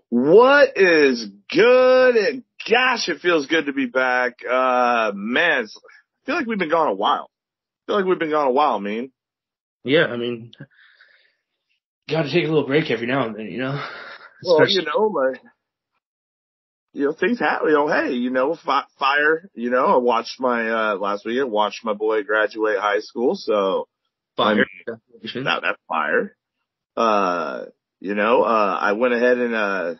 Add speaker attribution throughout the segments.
Speaker 1: What is good? And gosh, it feels good to be back. Man, I feel like we've been gone a while. Man.
Speaker 2: Yeah, I mean, got to take a little break every now and then, you know?
Speaker 1: Well, things happen. Fire. I watched last weekend, watched my boy graduate high school. So,
Speaker 2: fire.
Speaker 1: That's fire. I went ahead and,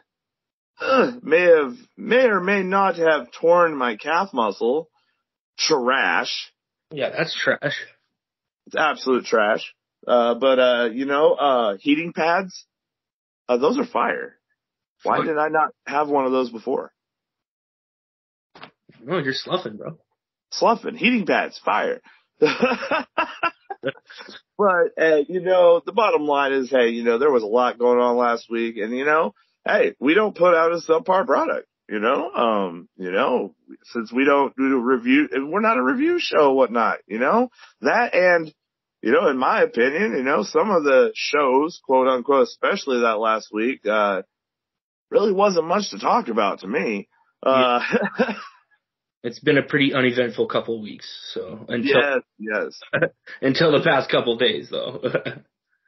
Speaker 1: may or may not have torn my calf muscle. Trash.
Speaker 2: Yeah, that's trash.
Speaker 1: It's absolute trash. Heating pads, those are fire. Why did I not have one of those before?
Speaker 2: No, you're sloughing, bro.
Speaker 1: Heating pads, fire. But, the bottom line is, hey, there was a lot going on last week, and, hey, we don't put out a subpar product, since we don't do review, and we're not a review show, whatnot, that, and, in my opinion, some of the shows, quote unquote, especially that last week, really wasn't much to talk about to me.
Speaker 2: It's been a pretty uneventful couple of weeks, so
Speaker 1: yes.
Speaker 2: Until the past couple of days, though.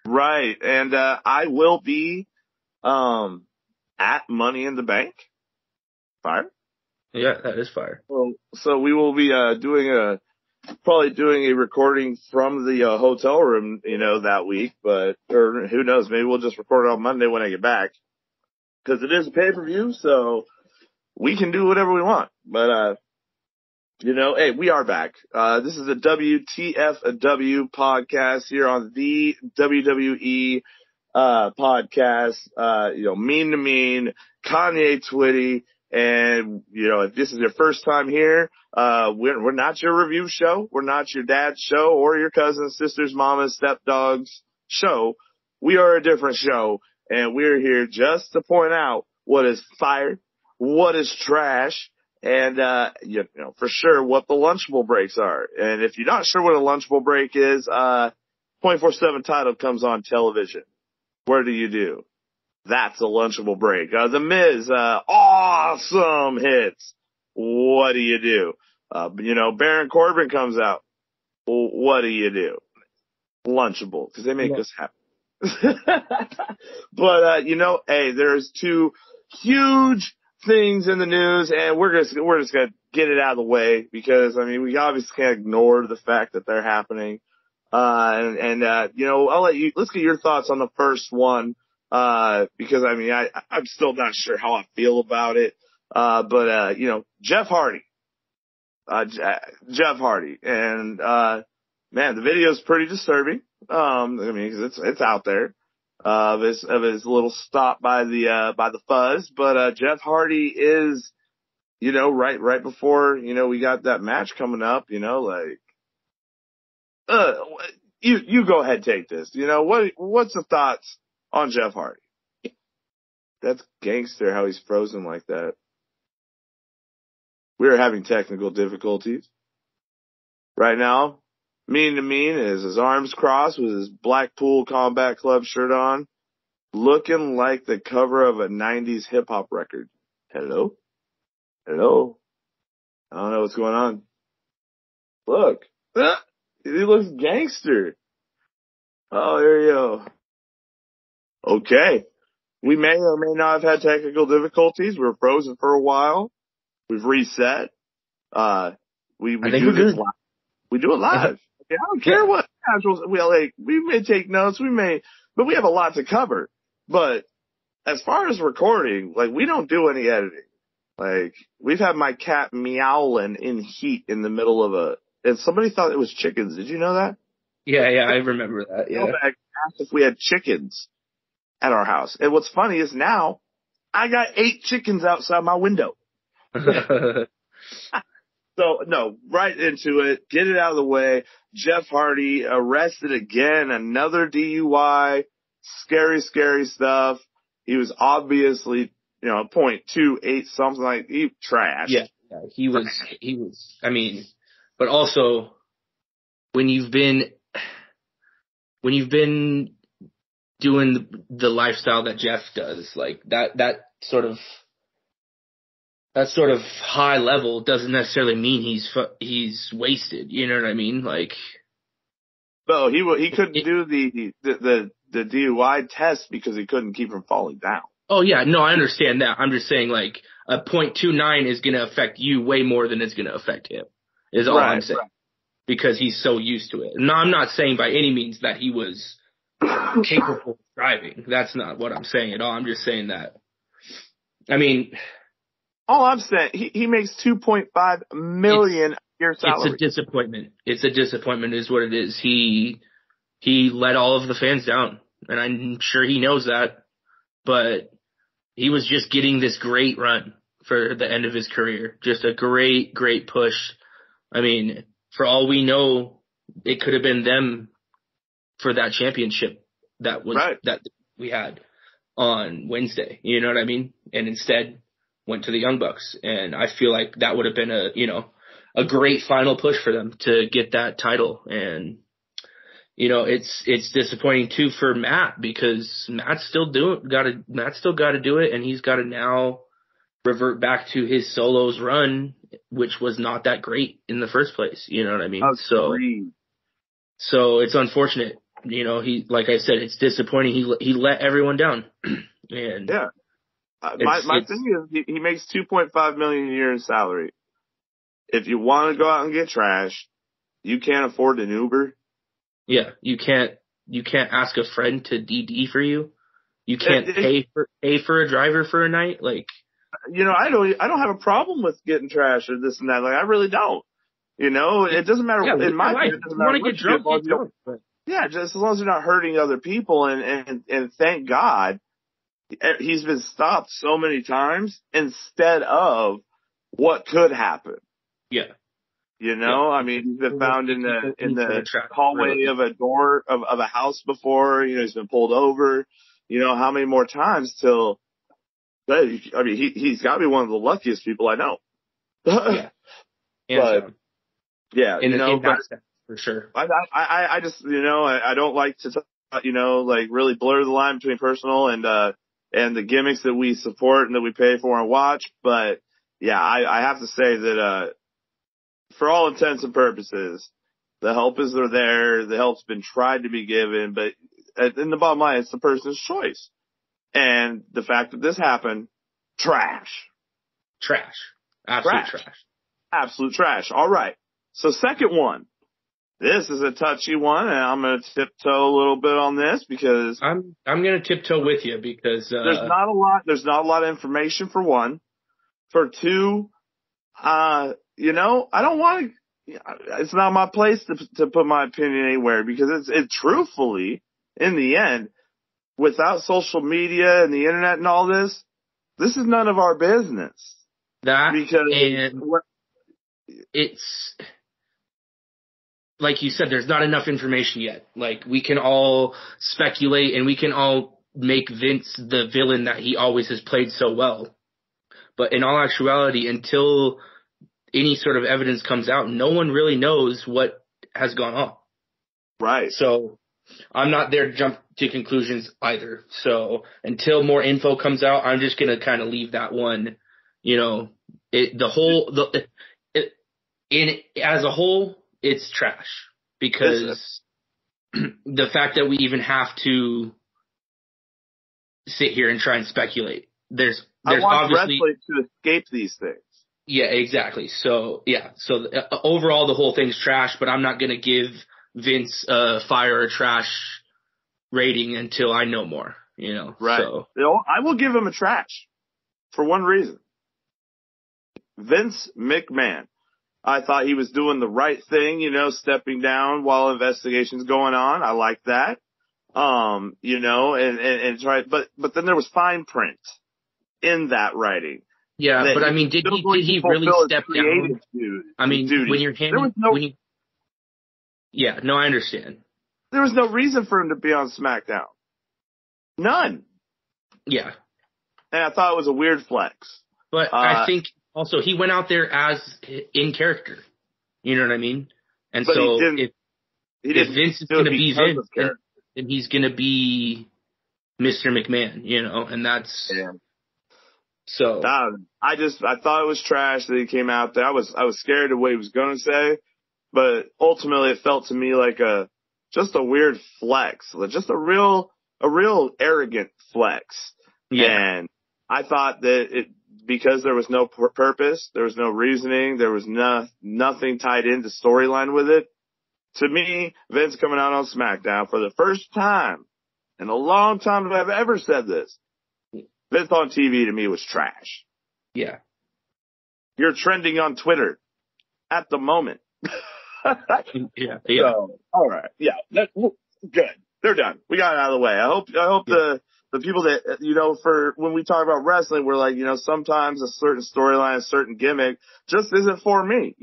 Speaker 1: Right, and I will be at Money in the Bank. Fire.
Speaker 2: Yeah, that is fire.
Speaker 1: So we will be probably doing a recording from the hotel room, that week. Or who knows? Maybe we'll just record it on Monday when I get back, because it is a pay-per-view, so we can do whatever we want. But hey, we are back. This is a WTFW podcast here on the WWE podcast. Mean to Mean, Kanye, Twitty, and if this is your first time here, we're not your review show. We're not your dad's show or your cousin's, sister's, mama's, stepdog's show. We are a different show, and we're here just to point out what is fire, what is trash, and, for sure what the lunchable breaks are. And if you're not sure what a lunchable break is, 24/7 title comes on television. What do? That's a lunchable break. The Miz, awesome hits. What do? Baron Corbin comes out. What do? Lunchable, because they make us happy. But, hey, there's two huge things in the news, and we're just gonna get it out of the way, because we obviously can't ignore the fact that they're happening. Let's get your thoughts on the first one, because I'm still not sure how I feel about it. But Jeff Hardy, and man, the video is pretty disturbing. 'Cause it's out there. Of his little stop by the Fuzz, but Jeff Hardy is, right before we got that match coming up, you go ahead, take this. What's the thoughts on Jeff Hardy? That's gangster how he's frozen like that. We are having technical difficulties right now. Mean to Mean is his arms crossed with his Blackpool Combat Club shirt on, looking like the cover of a 90s hip-hop record. Hello? I don't know what's going on. Look. He looks gangster. Oh, there you go. Okay. We may or may not have had technical difficulties. We're frozen for a while. We've reset. We do this live. We do it live. I don't care what casuals. We may take notes. But we have a lot to cover. But as far as recording, we don't do any editing. We've had my cat meowing in heat in the middle of and somebody thought it was chickens. Did you know that?
Speaker 2: Yeah, I remember that. Yeah.
Speaker 1: I asked if we had chickens at our house. And what's funny is now I got 8 chickens outside my window. So, no, right into it. Get it out of the way. Jeff Hardy arrested again. Another DUI. Scary, scary stuff. He was obviously, .28 something like trash.
Speaker 2: Yeah, he was. But also when you've been doing the lifestyle that Jeff does. Like that sort of high level doesn't necessarily mean he's wasted. You know what I mean? Like,
Speaker 1: well, he couldn't do the DUI test because he couldn't keep from falling down.
Speaker 2: Oh yeah, no, I understand that. I'm just saying, like, a .29 is going to affect you way more than it's going to affect him. Is all I'm saying. Right. Because he's so used to it. No, I'm not saying by any means that he was capable of driving. That's not what I'm saying at all. I'm just saying that. I mean,
Speaker 1: all I'm saying, he makes $2.5 million a year salary.
Speaker 2: It's a disappointment. It's a disappointment, is what it is. He let all of the fans down, and I'm sure he knows that. But he was just getting this great run for the end of his career. Just a great, great push. I mean, for all we know, it could have been them for that championship that we had on Wednesday. You know what I mean? And instead went to the Young Bucks. And I feel like that would have been a great final push for them to get that title. And, it's disappointing too for Matt, because Matt's still got to do it, and he's got to now revert back to his solos run, which was not that great in the first place. You know what I mean? So it's unfortunate. He, like I said, it's disappointing. He let everyone down. And
Speaker 1: yeah. My thing is he makes $2.5 million a year in salary. If you want to go out and get trash, you can't afford an Uber. Yeah, you can't ask a friend to DD for you. You can't pay for a driver for a night. Like, I don't have a problem with getting trash or this and that. Like, I really don't. It doesn't matter.
Speaker 2: Yeah,
Speaker 1: in my opinion, it doesn't matter.
Speaker 2: You want to get drunk, get drunk.
Speaker 1: Yeah, just as long as you're not hurting other people. And thank God he's been stopped so many times instead of what could happen.
Speaker 2: Yeah.
Speaker 1: I mean, he's been found in the hallway of a door of a house before. He's been pulled over. How many more times till? I mean, he's got to be one of the luckiest people I know.
Speaker 2: Yeah.
Speaker 1: But yeah,
Speaker 2: for sure.
Speaker 1: I just I don't like to like really blur the line between personal and the gimmicks that we support and that we pay for and watch. But yeah, I have to say that for all intents and purposes, the help is there. The help's been tried to be given, but in the bottom line, it's the person's choice. And the fact that this happened, trash. Absolute trash. Absolute trash. All right. So second one. This is a touchy one, and I'm going to tiptoe a little bit on this because
Speaker 2: I'm going to tiptoe with you because
Speaker 1: there's not a lot of information for one. For two, I don't want to. It's not my place to put my opinion anywhere because it's truthfully, in the end, without social media and the internet and all this is none of our business.
Speaker 2: It's like you said, there's not enough information yet. Like, we can all speculate and we can all make Vince the villain that he always has played so well. But in all actuality, until any sort of evidence comes out, no one really knows what has gone on.
Speaker 1: Right.
Speaker 2: So I'm not there to jump to conclusions either. So until more info comes out, I'm just going to kind of leave that one, as a whole, it's trash because the fact that we even have to sit here and try and speculate, there's
Speaker 1: I want
Speaker 2: obviously
Speaker 1: wrestling to escape these things.
Speaker 2: Yeah, exactly. So overall, the whole thing's trash, but I'm not going to give Vince a fire or trash rating until I know more,
Speaker 1: Right.
Speaker 2: So.
Speaker 1: I will give him a trash for one reason. Vince McMahon. I thought he was doing the right thing, stepping down while investigation's going on. I like that. And try, but then there was fine print in that writing.
Speaker 2: Yeah, but I mean, did he really step down? I mean, when you're handing, yeah, no, I understand.
Speaker 1: There was no reason for him to be on SmackDown. None.
Speaker 2: Yeah.
Speaker 1: And I thought it was a weird flex.
Speaker 2: But I think also he went out there as in character. You know what I mean? And so if Vince is going to be Vince, then he's going to be Mr. McMahon, and that's so.
Speaker 1: I thought it was trash that he came out there. I was scared of what he was going to say, but ultimately it felt to me like just a weird flex, just a real arrogant flex. Yeah. And I thought that because there was no purpose, there was no reasoning, there was nothing tied into storyline with it. To me, Vince coming out on SmackDown for the first time in a long time that I've ever said this, Vince on TV to me was trash.
Speaker 2: Yeah.
Speaker 1: You're trending on Twitter at the moment.
Speaker 2: Yeah.
Speaker 1: So, all right. Yeah. Good. They're done. We got it out of the way. I hope the people that, for when we talk about wrestling, we're like, sometimes a certain storyline, a certain gimmick just isn't for me,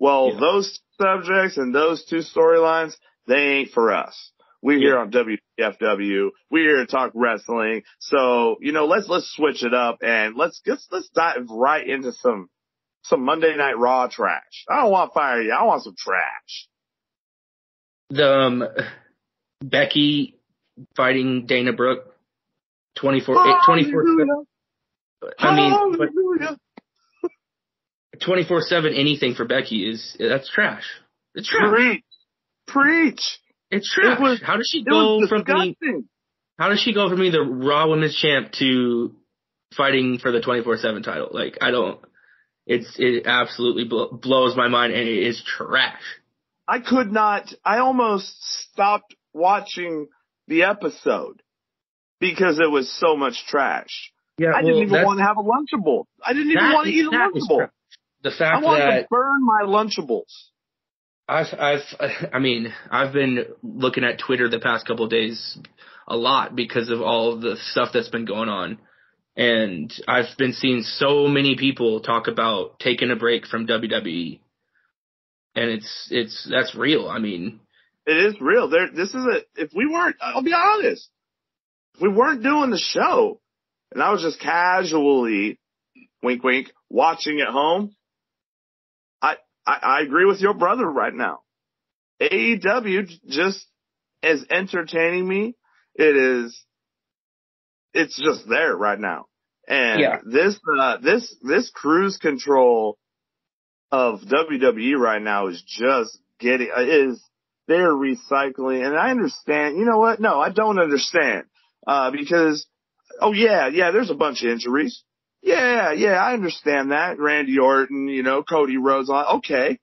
Speaker 1: Well, those subjects and those two storylines, they ain't for us. We're here on WTFW. We're here to talk wrestling. So, let's switch it up and let's dive right into some Monday Night Raw trash. I don't want fire. I want some trash.
Speaker 2: The Becky fighting Dana Brooke 24/7. I mean, 24/7 anything for Becky that's trash. It's trash.
Speaker 1: Preach.
Speaker 2: It's trash. How does she go from being the Raw Women's Champ to fighting for the 24/7 title? Like, I don't. It absolutely blows my mind, and it is trash.
Speaker 1: I almost stopped watching the episode because it was so much trash. Yeah, I didn't even want to have a Lunchable. I didn't even want to eat a Lunchable.
Speaker 2: The fact
Speaker 1: I wanted to burn my Lunchables.
Speaker 2: I've been looking at Twitter the past couple of days a lot because of all of the stuff that's been going on. And I've been seeing so many people talk about taking a break from WWE. And that's real. I mean,
Speaker 1: it is real. I'll be honest, if we weren't doing the show and I was just casually, wink, wink, watching at home, I agree with your brother right now. AEW just is entertaining me. It's just there right now. And this cruise control of WWE right now is just they're recycling. And I understand. You know what? No, I don't understand. Because, there's a bunch of injuries. Yeah, I understand that. Randy Orton, Cody Rhodes, okay.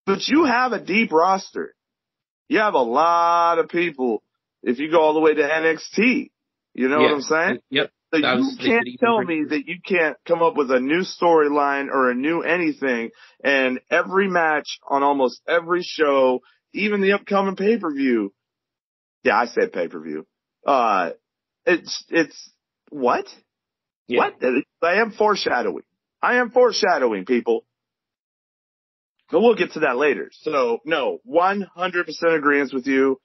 Speaker 1: But you have a deep roster. You have a lot of people. If you go all the way to NXT, you know what I'm saying?
Speaker 2: Yep.
Speaker 1: So you can't tell me that you can't come up with a new storyline or a new anything. And every match on almost every show, even the upcoming pay-per-view. Yeah, I said pay-per-view. It's what? Yeah. What? I am foreshadowing, people. But we'll get to that later. So, no, 100% agreement with you.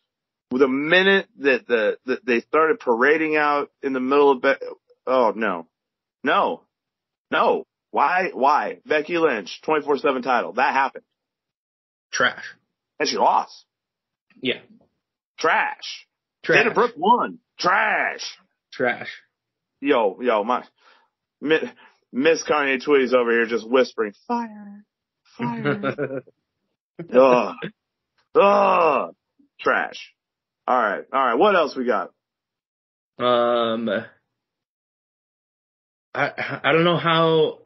Speaker 1: The minute that they started parading out in the middle of no. Why? Becky Lynch, 24/7 title. That happened.
Speaker 2: Trash.
Speaker 1: And she lost.
Speaker 2: Yeah.
Speaker 1: Trash. Dana Brooke won. Trash. Yo, my Miss Kanye Twitty's over here just whispering, fire. Trash. All right. What else we got?
Speaker 2: I don't know how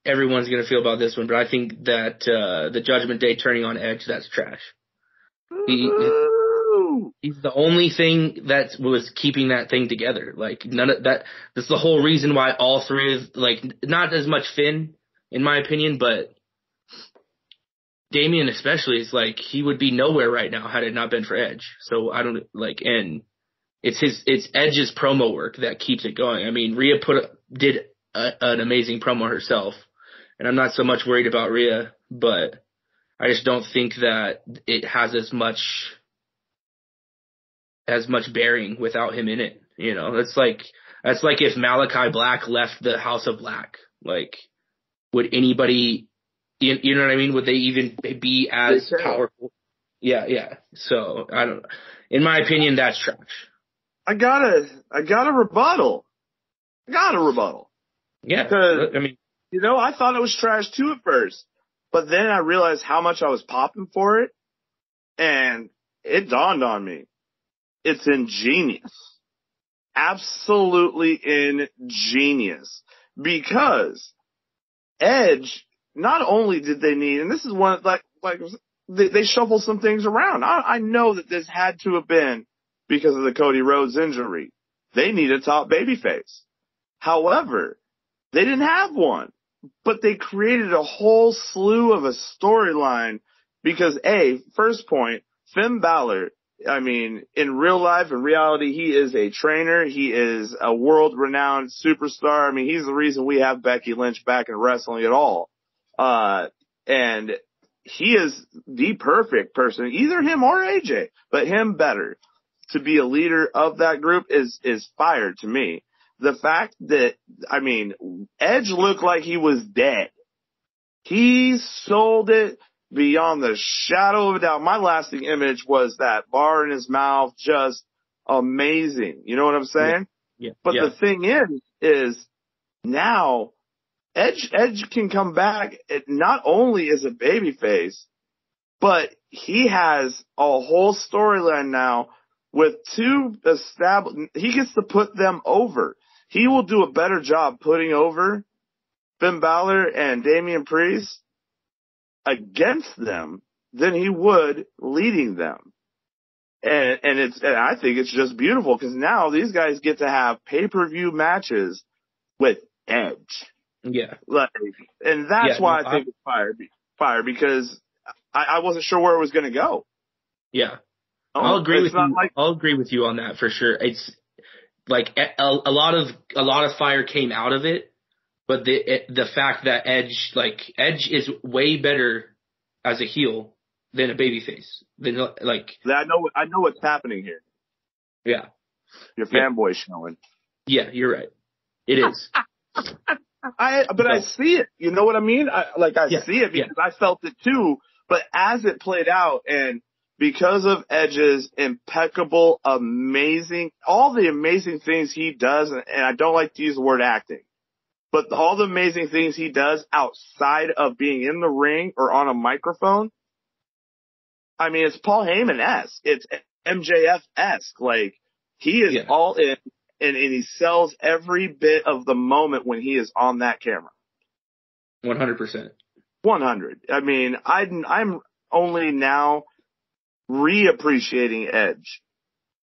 Speaker 2: everyone's gonna feel about this one, but I think that the Judgment Day turning on Edge, that's trash. He's the only thing that was keeping that thing together. Like, none of that. That's the whole reason why all three of, not as much Finn, in my opinion, but Damian especially is he would be nowhere right now had it not been for Edge. So I don't and it's Edge's promo work that keeps it going. I mean, Rhea did an amazing promo herself, and I'm not so much worried about Rhea, but I just don't think that it has as much bearing without him in it. That's like if Malachi Black left the House of Black. Would anybody, you know what I mean? Would they even be as powerful? Yeah. So I don't. in my opinion, that's trash.
Speaker 1: I got a rebuttal.
Speaker 2: Yeah.
Speaker 1: Because,
Speaker 2: I mean,
Speaker 1: I thought it was trash too at first. But then I realized how much I was popping for it. And it dawned on me. It's ingenious. Absolutely ingenious. Because Edge, not only did they need, and this is one, they shuffled some things around. I know that this had to have been because of the Cody Rhodes injury. They need a top babyface. However, they didn't have one. But they created a whole slew of a storyline because, first point, Finn Balor, I mean, in real life, in reality, he is a trainer. He is a world-renowned superstar. I mean, he's the reason we have Becky Lynch back in wrestling at all. And he is the perfect person, either him or AJ, but him better to be a leader of that group is fire to me. The fact that, I mean, Edge looked like he was dead. He sold it beyond the shadow of a doubt. My lasting image was that bar in his mouth, just amazing. You know what I'm saying?
Speaker 2: Yeah.
Speaker 1: But the thing is now Edge can come back not only as a babyface, but he has a whole storyline now with two established. He gets to put them over. He will do a better job putting over Finn Balor and Damian Priest against them than he would leading them. And I think it's just beautiful because now these guys get to have pay-per-view matches with Edge.
Speaker 2: Yeah.
Speaker 1: And that's why I think it's fire because I wasn't sure where it was going to go.
Speaker 2: Yeah. I'll agree with you. I'll agree with you on that for sure. It's like a lot of fire came out of it, but the fact that Edge is way better as a heel than a babyface.
Speaker 1: I know what's happening here.
Speaker 2: Yeah.
Speaker 1: Your fanboy showing.
Speaker 2: Yeah, you're right. It is.
Speaker 1: I see it. You know what I mean? I see it because I felt it too. But as it played out and because of Edge's impeccable, amazing, all the amazing things he does, and I don't like to use the word acting, but all the amazing things he does outside of being in the ring or on a microphone, I mean, it's Paul Heyman-esque. It's MJF-esque. Like, he is all in, and he sells every bit of the moment when he is on that camera.
Speaker 2: 100%.
Speaker 1: 100. I mean, I'm only now reappreciating Edge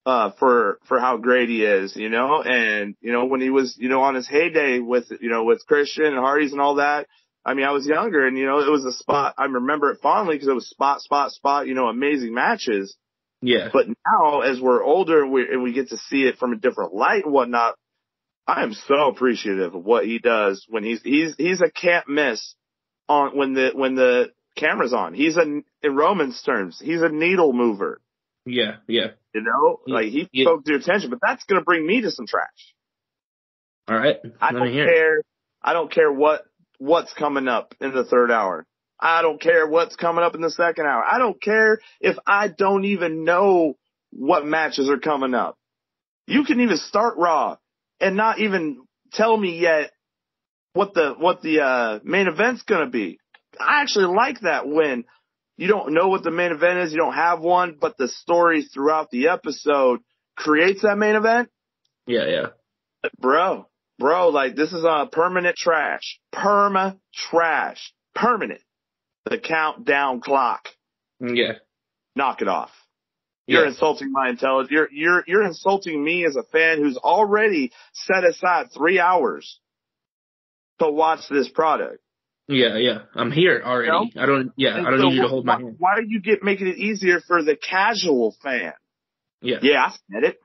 Speaker 1: for how great he is, and when he was on his heyday with Christian and Hardy's and all that. I mean, I was younger and it was a spot. I remember it fondly because it was spot, amazing matches.
Speaker 2: Yeah.
Speaker 1: But now as we're older and we get to see it from a different light and whatnot, I am so appreciative of what he does when he's a can't miss on when the camera's on. In Roman's terms, he's a needle mover.
Speaker 2: Yeah.
Speaker 1: He spoke to your attention, but that's going to bring me to some trash.
Speaker 2: All right.
Speaker 1: I don't care what's coming up in the third hour. I don't care what's coming up in the second hour. I don't care if I don't even know what matches are coming up. You can even start Raw and not even tell me yet what the main event's going to be. I actually like that when you don't know what the main event is, you don't have one, but the stories throughout the episode creates that main event.
Speaker 2: Yeah.
Speaker 1: Bro, this is a permanent trash. Permanent. The countdown clock.
Speaker 2: Yeah.
Speaker 1: Knock it off. You're insulting my intelligence. You're insulting me as a fan who's already set aside 3 hours to watch this product.
Speaker 2: Yeah. I'm here already. I don't need you to hold my hand.
Speaker 1: Why are you making it easier for the casual fan?
Speaker 2: Yeah.
Speaker 1: Yeah, I said it.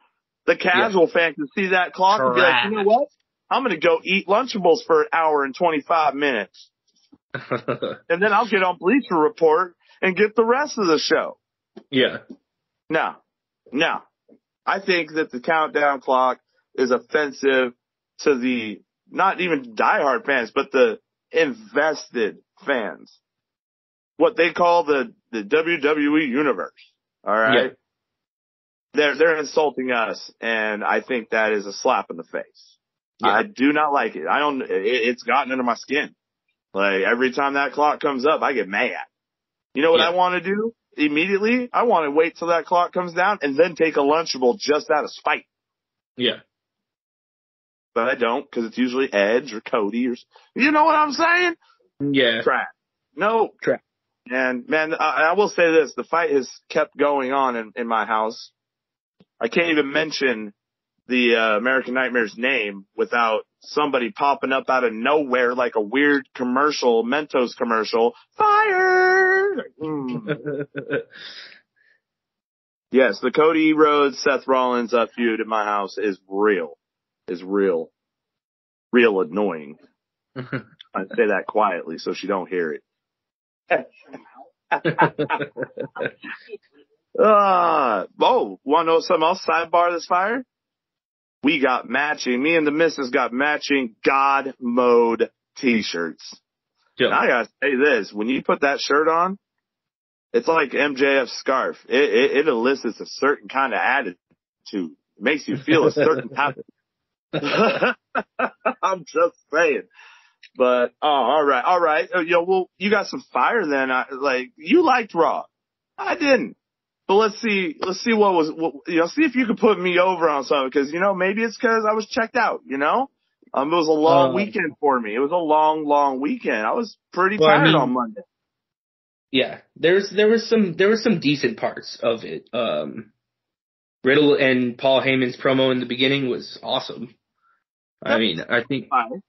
Speaker 1: The casual fan can see that clock and be like, you know what? I'm going to go eat Lunchables for an hour and 25 minutes. And then I'll get on Bleacher Report and get the rest of the show.
Speaker 2: Yeah.
Speaker 1: No. I think that the countdown clock is offensive to the, not even diehard fans, but the invested fans. What they call the WWE universe. All right. they're insulting us, and I think that is a slap in the face.
Speaker 2: Yeah.
Speaker 1: I do not like it. It's gotten under my skin. Like, every time that clock comes up, I get mad. You know what I want to do immediately? I want to wait till that clock comes down and then take a Lunchable just out of spite.
Speaker 2: Yeah.
Speaker 1: But I don't, because it's usually Edge or Cody or, you know what I'm saying?
Speaker 2: Yeah.
Speaker 1: Crap. No.
Speaker 2: Crap.
Speaker 1: And man, I will say this, the fight has kept going on in my house. I can't even mention the American Nightmare's name without somebody popping up out of nowhere like a weird commercial, Mentos commercial. Fire! Yes, the Cody Rhodes, Seth Rollins feud in my house is real. Real annoying. I say that quietly so she don't hear it. Want to know something else? Sidebar this fire? Me and the missus got matching God Mode t-shirts.
Speaker 2: Yeah.
Speaker 1: And I gotta say this, when you put that shirt on, it's like MJF's scarf. It elicits a certain kind of attitude. It makes you feel a certain type. I'm just saying. But, all right. Well, you got some fire then. You liked Raw. I didn't. But let's see see if you could put me over on something, because, maybe it's because I was checked out, It was a long weekend for me. It was a long weekend. I was pretty tired on Monday.
Speaker 2: Yeah, there was some decent parts of it. Riddle and Paul Heyman's promo in the beginning was awesome. I mean, I think, I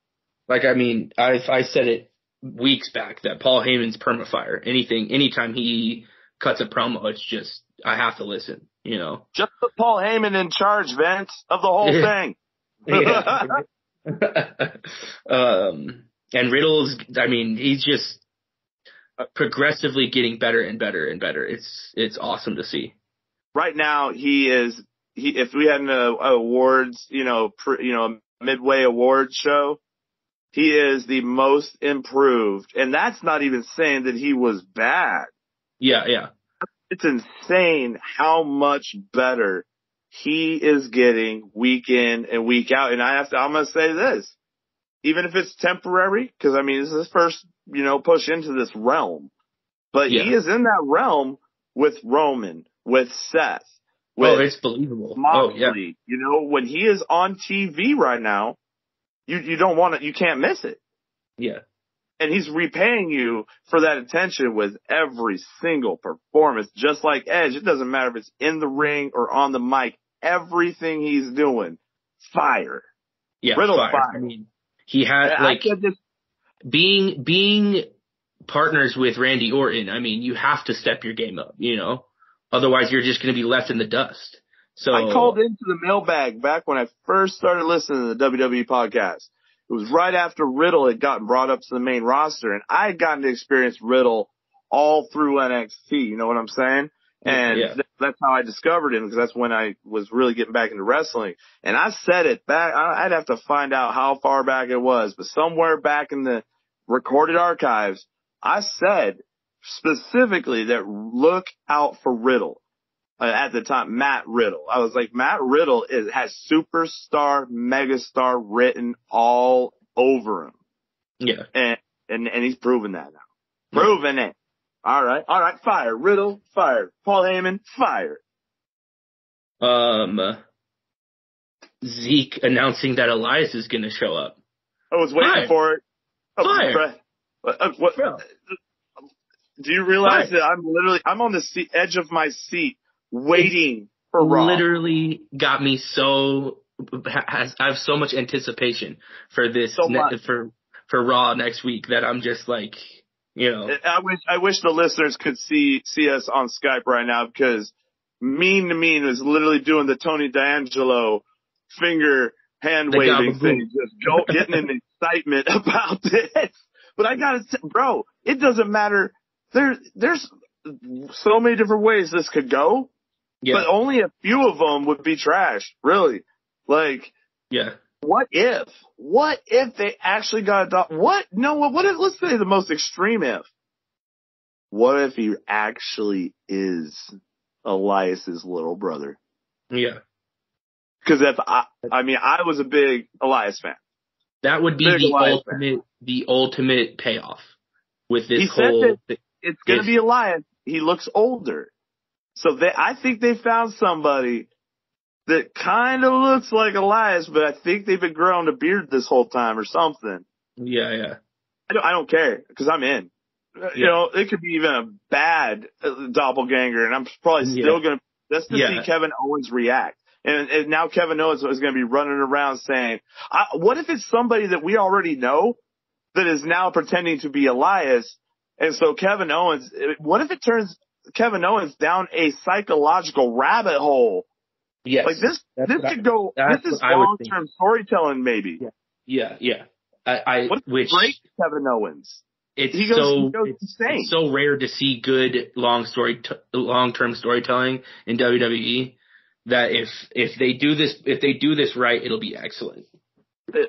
Speaker 2: said it weeks back that Paul Heyman's permafire. Anytime he cuts a promo, it's just, I have to listen,
Speaker 1: Just put Paul Heyman in charge, Vince, of the whole thing.
Speaker 2: And Riddle's, he's just progressively getting better and better and better. It's awesome to see. Right now, if we had an awards, midway awards show, he is the most improved. And that's not even saying that he was bad. Yeah. It's insane how much better he is getting week in and week out. And I'm going to say this, even if it's temporary, because this is his first, push into this realm, but he is in that realm with Roman, with Seth. It's believable.
Speaker 1: Moxley. When he is on TV right now, you can't miss it. Yeah. And he's repaying you for that attention with every single performance, just like Edge. It doesn't matter if it's in the ring or on the mic. Everything he's doing, fire. Yeah, Riddle's fire.
Speaker 2: He had being partners with Randy Orton. You have to step your game up. Otherwise, you're just going to be left in the dust. So
Speaker 1: I called into the mailbag back when I first started listening to the WWE podcast. It was right after Riddle had gotten brought up to the main roster, and I had gotten to experience Riddle all through NXT. You know what I'm saying? And that's how I discovered him, because that's when I was really getting back into wrestling. And I said it back, I'd have to find out how far back it was, but somewhere back in the recorded archives, I said specifically that look out for Riddle. At the time, Matt Riddle. I was like, Matt Riddle has superstar, megastar written all over him. Yeah. And he's proven that now. Proven it. All right. Fire. Riddle, fire. Paul Heyman, fire.
Speaker 2: Zeke announcing that Elias is going to show up.
Speaker 1: I was waiting for it.
Speaker 2: Fire.
Speaker 1: What? Do you realize that I'm on the edge of my seat waiting for Raw?
Speaker 2: Literally got me I have so much anticipation for this, for Raw next week, that I'm just like,
Speaker 1: I wish the listeners could see us on Skype right now, because Nemean is literally doing the Tony D'Angelo finger hand waving thing, just getting an excitement about this. But I gotta say, bro, it doesn't matter. There's so many different ways this could go, but only a few of them would be trash, really. Like, what if they actually got adopted? What if, let's say the most extreme if. What if he actually is Elias's little brother?
Speaker 2: Yeah.
Speaker 1: Because I was a big Elias fan.
Speaker 2: That would be the ultimate payoff with this
Speaker 1: it's going to be Elias. He looks older. So I think they found somebody that kind of looks like Elias, but I think they've been growing a beard this whole time or something.
Speaker 2: Yeah.
Speaker 1: I don't care because I'm in. Yeah. You know, it could be even a bad doppelganger, and I'm probably still going to just to see Kevin Owens react. And now Kevin Owens is going to be running around saying, what if it's somebody that we already know that is now pretending to be Elias? And so Kevin Owens, what if it turns Kevin Owens down a psychological rabbit hole?
Speaker 2: Yes.
Speaker 1: Like this could go, this is long-term storytelling maybe.
Speaker 2: Yeah.
Speaker 1: Which break Kevin Owens.
Speaker 2: It's so rare to see good long-term storytelling in WWE that if they do this right, it'll be excellent.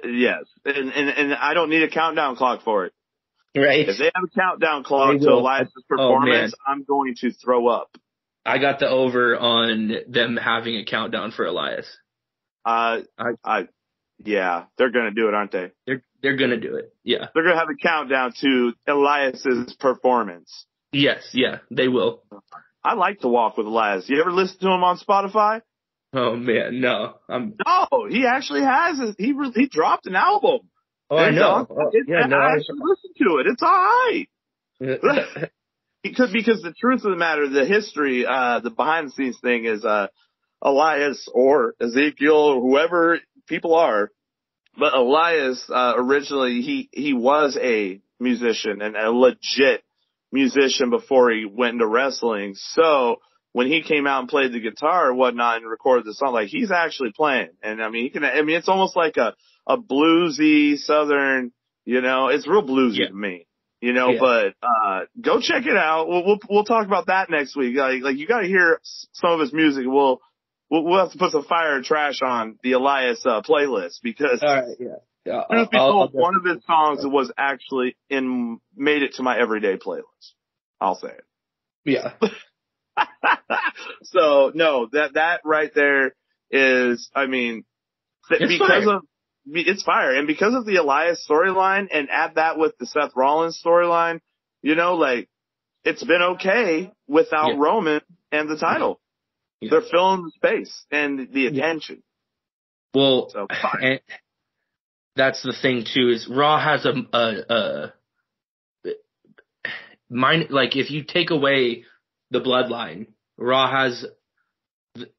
Speaker 1: Yes, and I don't need a countdown clock for it.
Speaker 2: Right.
Speaker 1: If they have a countdown clock to Elias' performance, I'm going to throw up.
Speaker 2: I got the over on them having a countdown for Elias.
Speaker 1: Yeah, they're going to do it, aren't they?
Speaker 2: They're going to do it. Yeah.
Speaker 1: They're going to have a countdown to Elias' performance.
Speaker 2: Yes, yeah, they will.
Speaker 1: I like to walk with Elias. You ever listen to him on Spotify?
Speaker 2: Oh man, no.
Speaker 1: No, he actually has. He dropped an album.
Speaker 2: Oh, I know.
Speaker 1: I actually listened to it. It's all right. Because the truth of the matter, the history, the behind the scenes thing is, Elias or Ezekiel or whoever people are, but Elias, originally he was a musician and a legit musician before he went into wrestling. So when he came out and played the guitar or whatnot and recorded the song, like he's actually playing. And it's almost like a bluesy Southern, it's real bluesy to me. But go check it out. We'll talk about that next week. Like you got to hear some of his music. We'll have to put some fire and trash on the Elias playlist because one of his songs was actually made it to my everyday playlist. I'll say it.
Speaker 2: Yeah.
Speaker 1: So no, that right there is, it's fire. And because of the Elias storyline and add that with the Seth Rollins storyline, it's been okay without Roman and the title. Yeah. They're filling the space and the attention.
Speaker 2: Well, and that's the thing too, is Raw has if you take away the bloodline, Raw has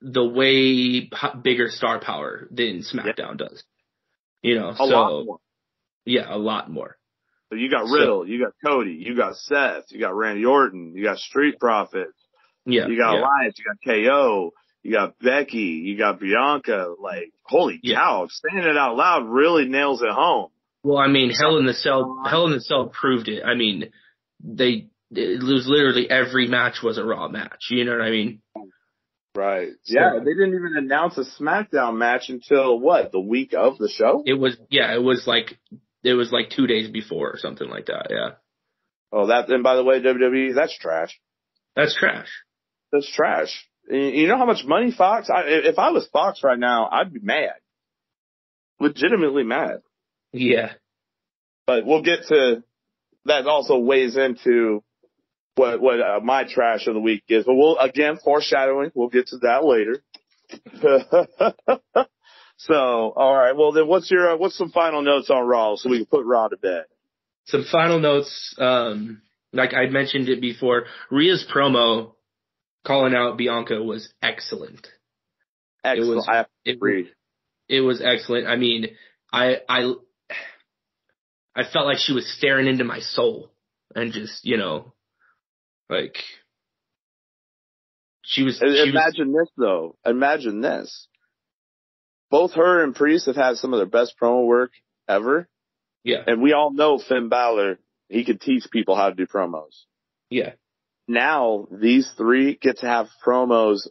Speaker 2: the way bigger star power than SmackDown does. A lot more. Yeah, a lot more.
Speaker 1: So you got Riddle, you got Cody, you got Seth, you got Randy Orton, you got Street Profits. Yeah. You got Elias, you got KO, you got Becky, you got Bianca. Like, holy cow, saying it out loud really nails it home.
Speaker 2: Well, Hell in the Cell proved it. It was literally every match was a Raw match. You know what I mean?
Speaker 1: Right. Yeah, they didn't even announce a SmackDown match until the week of the show?
Speaker 2: It was like 2 days before or something like that, yeah.
Speaker 1: Oh, and by the way, WWE, that's trash.
Speaker 2: That's trash.
Speaker 1: That's trash. You know how much money Fox, if I was Fox right now, I'd be mad. Legitimately mad.
Speaker 2: Yeah.
Speaker 1: But we'll get to, that also weighs into what my trash of the week is. But foreshadowing, we'll get to that later. So, all right. Well, then what's some final notes on Raw so we can put Raw to bed?
Speaker 2: Some final notes, like I mentioned it before, Rhea's promo calling out Bianca was excellent.
Speaker 1: Excellent. I agree.
Speaker 2: It was excellent. I felt like she was staring into my soul and just, she was. Imagine
Speaker 1: this. Both her and Priest have had some of their best promo work ever.
Speaker 2: Yeah.
Speaker 1: And we all know Finn Balor, he could teach people how to do promos.
Speaker 2: Yeah.
Speaker 1: Now these three get to have promos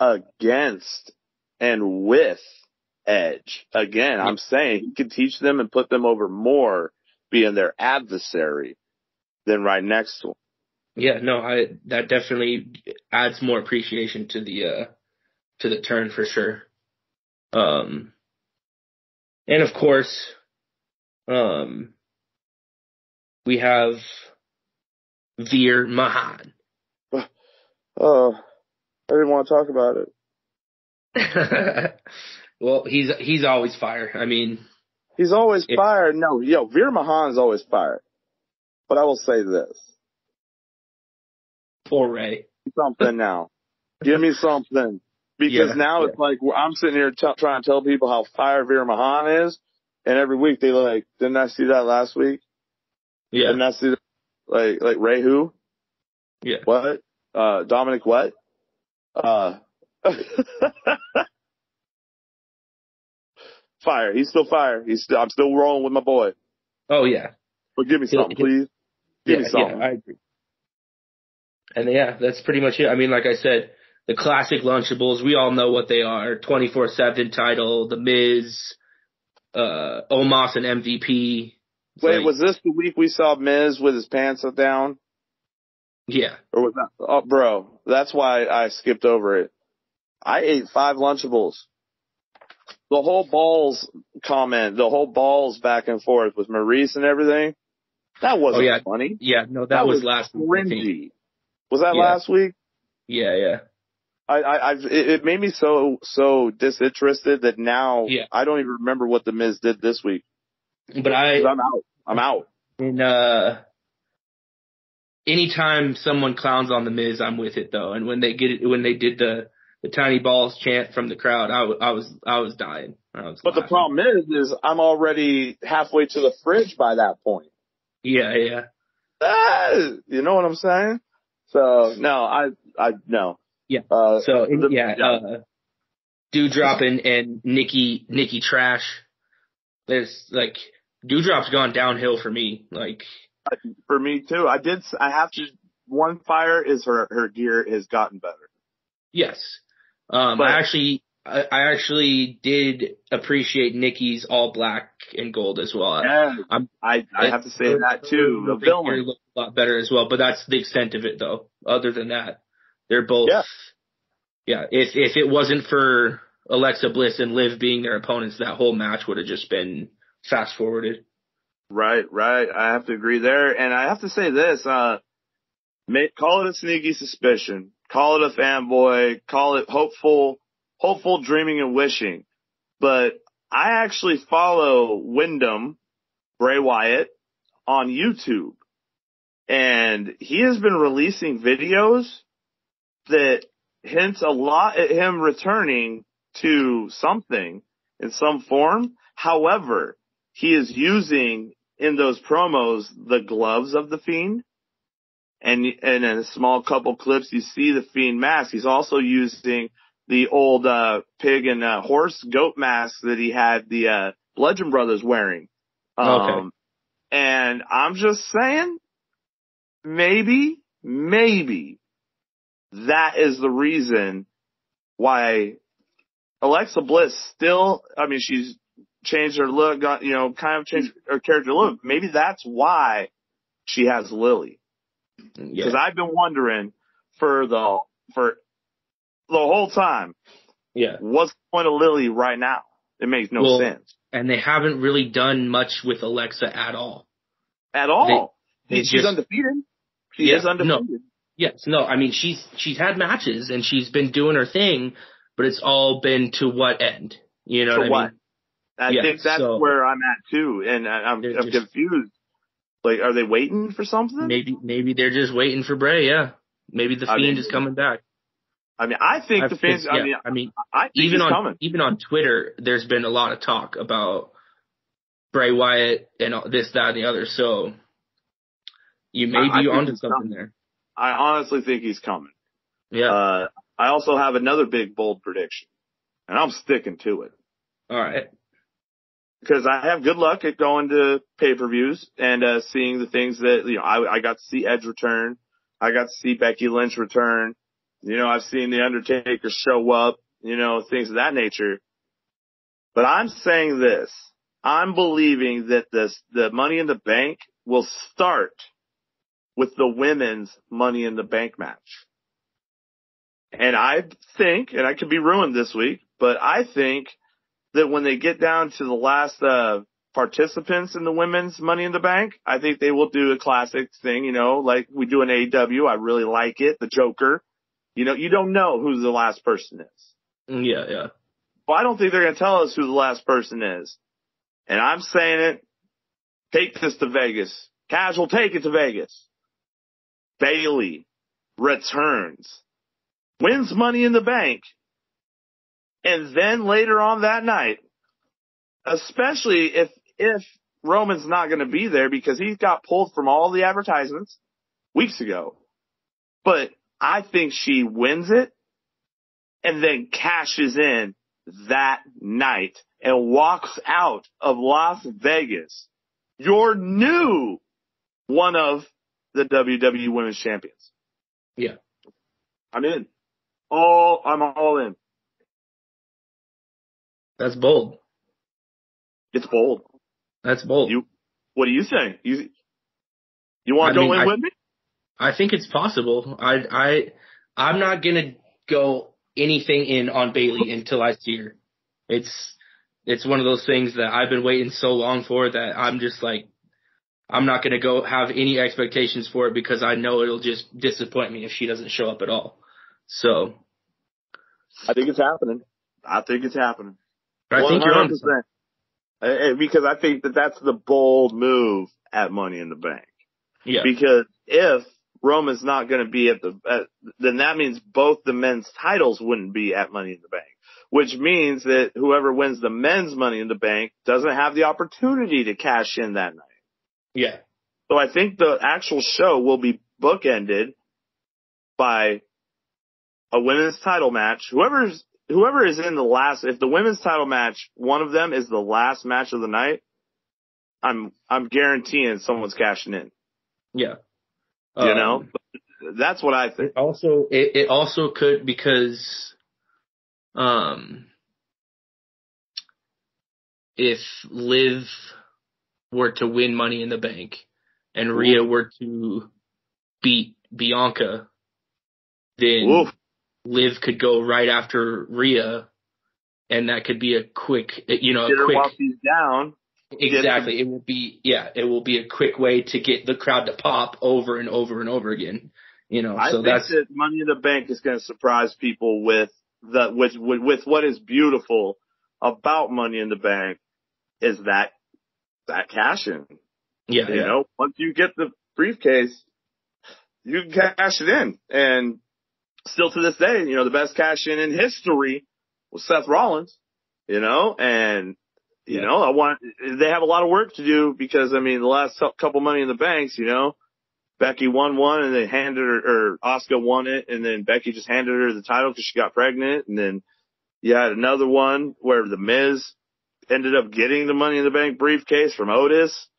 Speaker 1: against and with Edge. Again, I'm saying he can teach them and put them over more being their adversary than right next to him.
Speaker 2: Yeah, no, that definitely adds more appreciation to to the turn for sure. And of course, we have Veer Mahan.
Speaker 1: Oh, I didn't want to talk about
Speaker 2: it. Well, he's always fire. I mean,
Speaker 1: he's always fire. No, Veer Mahan is always fire. But I will say this.
Speaker 2: Poor Ray.
Speaker 1: Something now. Give me something. Because now it's like I'm sitting here trying to tell people how fire Veer Mahan is, and every week they like, didn't I see that last week?
Speaker 2: Yeah.
Speaker 1: Didn't I see that? Like Ray who?
Speaker 2: Yeah.
Speaker 1: What? Dominic what? Fire. He's still fire. I'm still rolling with my boy.
Speaker 2: Oh yeah.
Speaker 1: But give me something, please. Give me something.
Speaker 2: Yeah, I agree. And that's pretty much it. I mean, like I said, the classic Lunchables, we all know what they are. 24/7 title, The Miz, Omos and MVP.
Speaker 1: Wait, was this the week we saw Miz with his pants down?
Speaker 2: Yeah.
Speaker 1: Or was that? Oh, bro, that's why I skipped over it. I ate 5 Lunchables. The whole balls comment, the whole balls back and forth with Maurice and everything, that wasn't funny.
Speaker 2: Yeah, no, that was last
Speaker 1: week. Was that last week?
Speaker 2: Yeah.
Speaker 1: It made me so disinterested that now I don't even remember what the Miz did this week.
Speaker 2: But I'm
Speaker 1: out.
Speaker 2: And anytime someone clowns on the Miz, I'm with it though. And when they did the tiny balls chant from the crowd, I was dying. But
Speaker 1: laughing. The problem is I'm already halfway to the fridge by that point.
Speaker 2: Yeah.
Speaker 1: You know what I'm saying? So no, I no.
Speaker 2: Yeah. Dewdrop and Nikki Trash. There's like Dewdrop's gone downhill for me. Like
Speaker 1: for me too. I have to. One fire is her gear has gotten better.
Speaker 2: Yes. I actually did appreciate Nikki's all black and gold as well.
Speaker 1: Yeah, I have to say that too.
Speaker 2: The villain looked a lot better as well, but that's the extent of it though. Other than that, they're both. Yeah. If it wasn't for Alexa Bliss and Liv being their opponents, that whole match would have just been fast forwarded. Right.
Speaker 1: I have to agree there, and I have to say this: call it a sneaky suspicion, call it a fanboy, call it hopeful dreaming and wishing. But I actually follow Wyndham, Bray Wyatt, on YouTube. And he has been releasing videos that hint a lot at him returning to something in some form. However, he is using in those promos the gloves of the Fiend. And in a small couple clips, you see the Fiend mask. He's also using the old pig and horse goat mask that he had the Bludgeon Brothers wearing.
Speaker 2: Okay.
Speaker 1: And I'm just saying, maybe that is the reason why Alexa Bliss still, she's changed her look, kind of changed her character look. Maybe that's why she has Lily. Because I've been wondering for the whole time.
Speaker 2: Yeah.
Speaker 1: What's the point of Lily right now? It makes no sense.
Speaker 2: And they haven't really done much with Alexa at all.
Speaker 1: At all. She's undefeated. She is undefeated.
Speaker 2: No, she's had matches and she's been doing her thing, but it's all been to what end? You know what I mean?
Speaker 1: I think that's where I'm at too, and I'm confused. Like, are they waiting for something?
Speaker 2: Maybe they're just waiting for Bray. Yeah, maybe the Fiend is coming back.
Speaker 1: I think the Fiend. I think
Speaker 2: even on Twitter, there's been a lot of talk about Bray Wyatt and this, that, and the other. So you may be onto something there.
Speaker 1: I honestly think he's coming.
Speaker 2: Yeah.
Speaker 1: I also have another big bold prediction, and I'm sticking to it.
Speaker 2: All right.
Speaker 1: Because I have good luck at going to pay-per-views and seeing the things that, I got to see Edge return. I got to see Becky Lynch return. I've seen The Undertaker show up, things of that nature. But I'm saying this. I'm believing that the Money in the Bank will start with the women's Money in the Bank match. And I think, and I could be ruined this week, but I think that when they get down to the last participants in the women's Money in the Bank, I think they will do a classic thing, you know, like we do in AEW. I really like it. The Joker. You know, you don't know who the last person is.
Speaker 2: Yeah, yeah.
Speaker 1: Well, I don't think they're going to tell us who the last person is. And I'm saying it. Take this to Vegas. Casual, take it to Vegas. Bayley returns, wins Money in the Bank, and then later on that night, especially if Roman's not going to be there because he got pulled from all the advertisements weeks ago. But I think she wins it and then cashes in that night and walks out of Las Vegas, your new one of the WWE Women's Champions.
Speaker 2: Yeah.
Speaker 1: I'm in. I'm all in.
Speaker 2: That's bold.
Speaker 1: It's bold.
Speaker 2: That's bold.
Speaker 1: What do you think? You want to go in with me?
Speaker 2: I think it's possible. I'm not gonna go anything in on Bayley until I see her. It's one of those things that I've been waiting so long for that I'm just like, I'm not gonna go have any expectations for it because I know it'll just disappoint me if she doesn't show up at all. So
Speaker 1: I think it's happening. I think
Speaker 2: you're on.
Speaker 1: Because I think that's the bold move at Money in the Bank.
Speaker 2: Yeah.
Speaker 1: Because if Roman's not going to be then that means both the men's titles wouldn't be at Money in the Bank, which means that whoever wins the men's Money in the Bank doesn't have the opportunity to cash in that night.
Speaker 2: Yeah.
Speaker 1: So I think the actual show will be bookended by a women's title match. Whoever is in the last, if the women's title match, one of them is the last match of the night, I'm guaranteeing someone's cashing in.
Speaker 2: Yeah.
Speaker 1: You know? That's what I think.
Speaker 2: It also could because if Liv were to win Money in the Bank and Rhea were to beat Bianca, then Liv could go right after Rhea, and that could be a quick, quick.
Speaker 1: While she's down.
Speaker 2: Exactly. It will be a quick way to get the crowd to pop over and over and over again.
Speaker 1: I think that Money in the Bank is going to surprise people with what is beautiful about Money in the Bank is that cash in.
Speaker 2: Yeah.
Speaker 1: You know, once you get the briefcase, you can cash it in. And still to this day, the best cash in history was Seth Rollins, and they have a lot of work to do because, the last couple Money in the Banks, Becky won one and they handed her, or Asuka won it and then Becky just handed her the title because she got pregnant. And then you had another one where The Miz ended up getting the Money in the Bank briefcase from Otis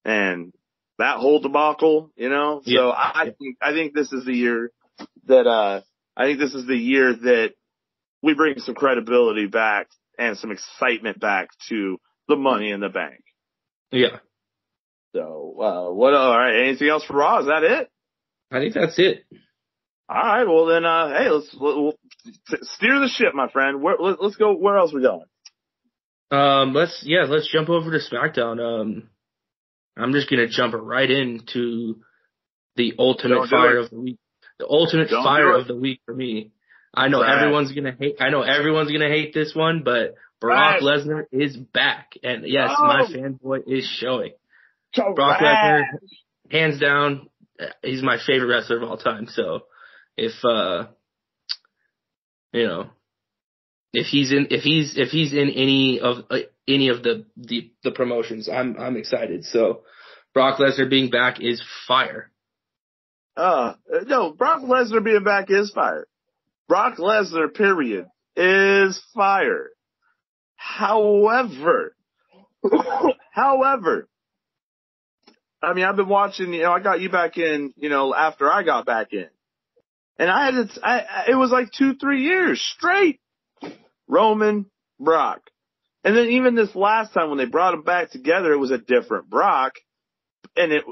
Speaker 1: and that whole debacle,
Speaker 2: Yeah.
Speaker 1: So I think this is the year that, we bring some credibility back and some excitement back to the Money in the Bank.
Speaker 2: Yeah.
Speaker 1: So, all right. Anything else for Raw? Is that it?
Speaker 2: I think that's it.
Speaker 1: All right. Well then, hey, we'll steer the ship, my friend. Let's go. Where else we going?
Speaker 2: Let's jump over to SmackDown. I'm just going to jump right into the ultimate fire of the week. The ultimate fire of the week for me. I know everyone's going to hate this one, but Brock Lesnar is back. And yes, my fanboy is showing. Brock Lesnar, hands down, he's my favorite wrestler of all time. So if he's in any of the promotions, I'm excited. So Brock Lesnar being back is fire.
Speaker 1: No, Brock Lesnar being back is fire. Brock Lesnar, period, is fire. However, I've been watching, I got you back in, after I got back in. And it was like 2-3 years straight. Roman, Brock. And then even this last time when they brought them back together, it was a different Brock. And it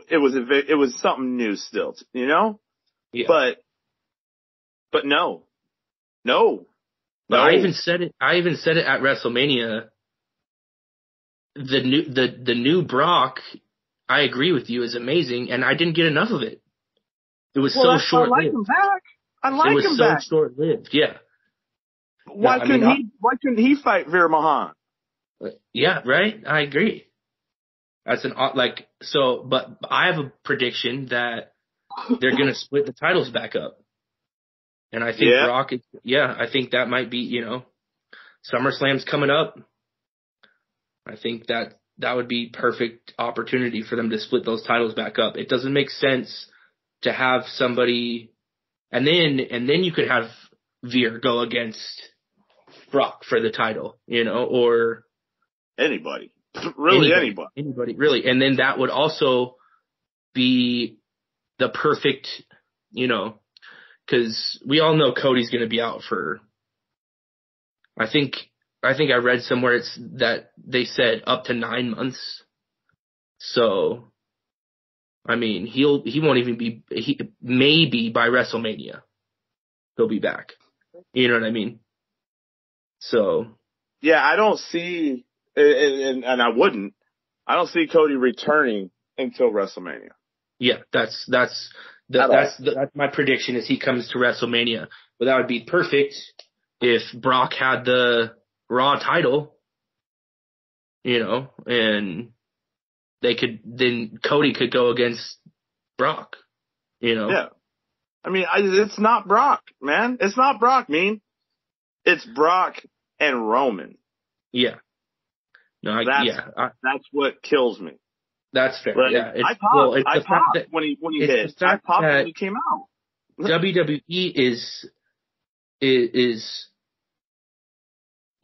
Speaker 1: was something new still,
Speaker 2: Yeah.
Speaker 1: But no. No.
Speaker 2: But I even said it at WrestleMania. The new Brock, I agree with you, is amazing, and I didn't get enough of it. It was so short-lived.
Speaker 1: I like him back. It was so
Speaker 2: short-lived. Yeah.
Speaker 1: Why couldn't he fight Veer Mahan?
Speaker 2: Yeah, right. I agree. That's but I have a prediction that they're going to split the titles back up. And I think Brock I think that might be, SummerSlam's coming up. I think that would be perfect opportunity for them to split those titles back up. It doesn't make sense to have somebody, and then you could have Veer go against Brock for the title, or
Speaker 1: anybody. Really anybody.
Speaker 2: Anybody, really. And then that would also be the perfect, because we all know Cody's going to be out for, I think I read somewhere that they said up to 9 months. So, I mean, he won't even be, maybe by WrestleMania, he'll be back. You know what I mean? So.
Speaker 1: Yeah, I don't see, and I don't see Cody returning until WrestleMania.
Speaker 2: Yeah, that's my prediction is he comes to WrestleMania. But that would be perfect if Brock had the Raw title, and then Cody could go against Brock,
Speaker 1: Yeah. I mean, it's not Brock, man. It's not Brock, It's Brock and Roman.
Speaker 2: Yeah. No,
Speaker 1: that's what kills me.
Speaker 2: That's fair.
Speaker 1: Like,
Speaker 2: yeah.
Speaker 1: I popped when he hit. I popped when he came out.
Speaker 2: WWE is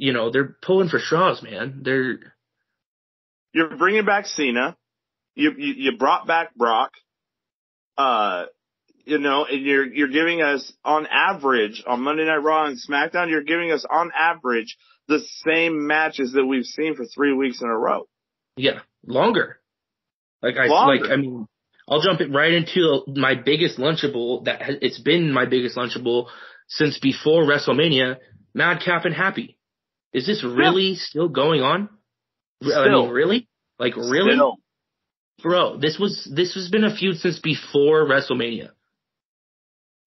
Speaker 2: they're pulling for straws, man.
Speaker 1: You're bringing back Cena. You brought back Brock. And you're giving us on average on Monday Night Raw and SmackDown. You're giving us on average the same matches that we've seen for 3 weeks in a row.
Speaker 2: Yeah, longer. I'll jump it right into my biggest Lunchable. It's been my biggest Lunchable since before WrestleMania. Madcap and Happy. Is this really still going on?
Speaker 1: Still.
Speaker 2: I mean, really? Like, really?
Speaker 1: Still.
Speaker 2: Bro, this has been a feud since before WrestleMania.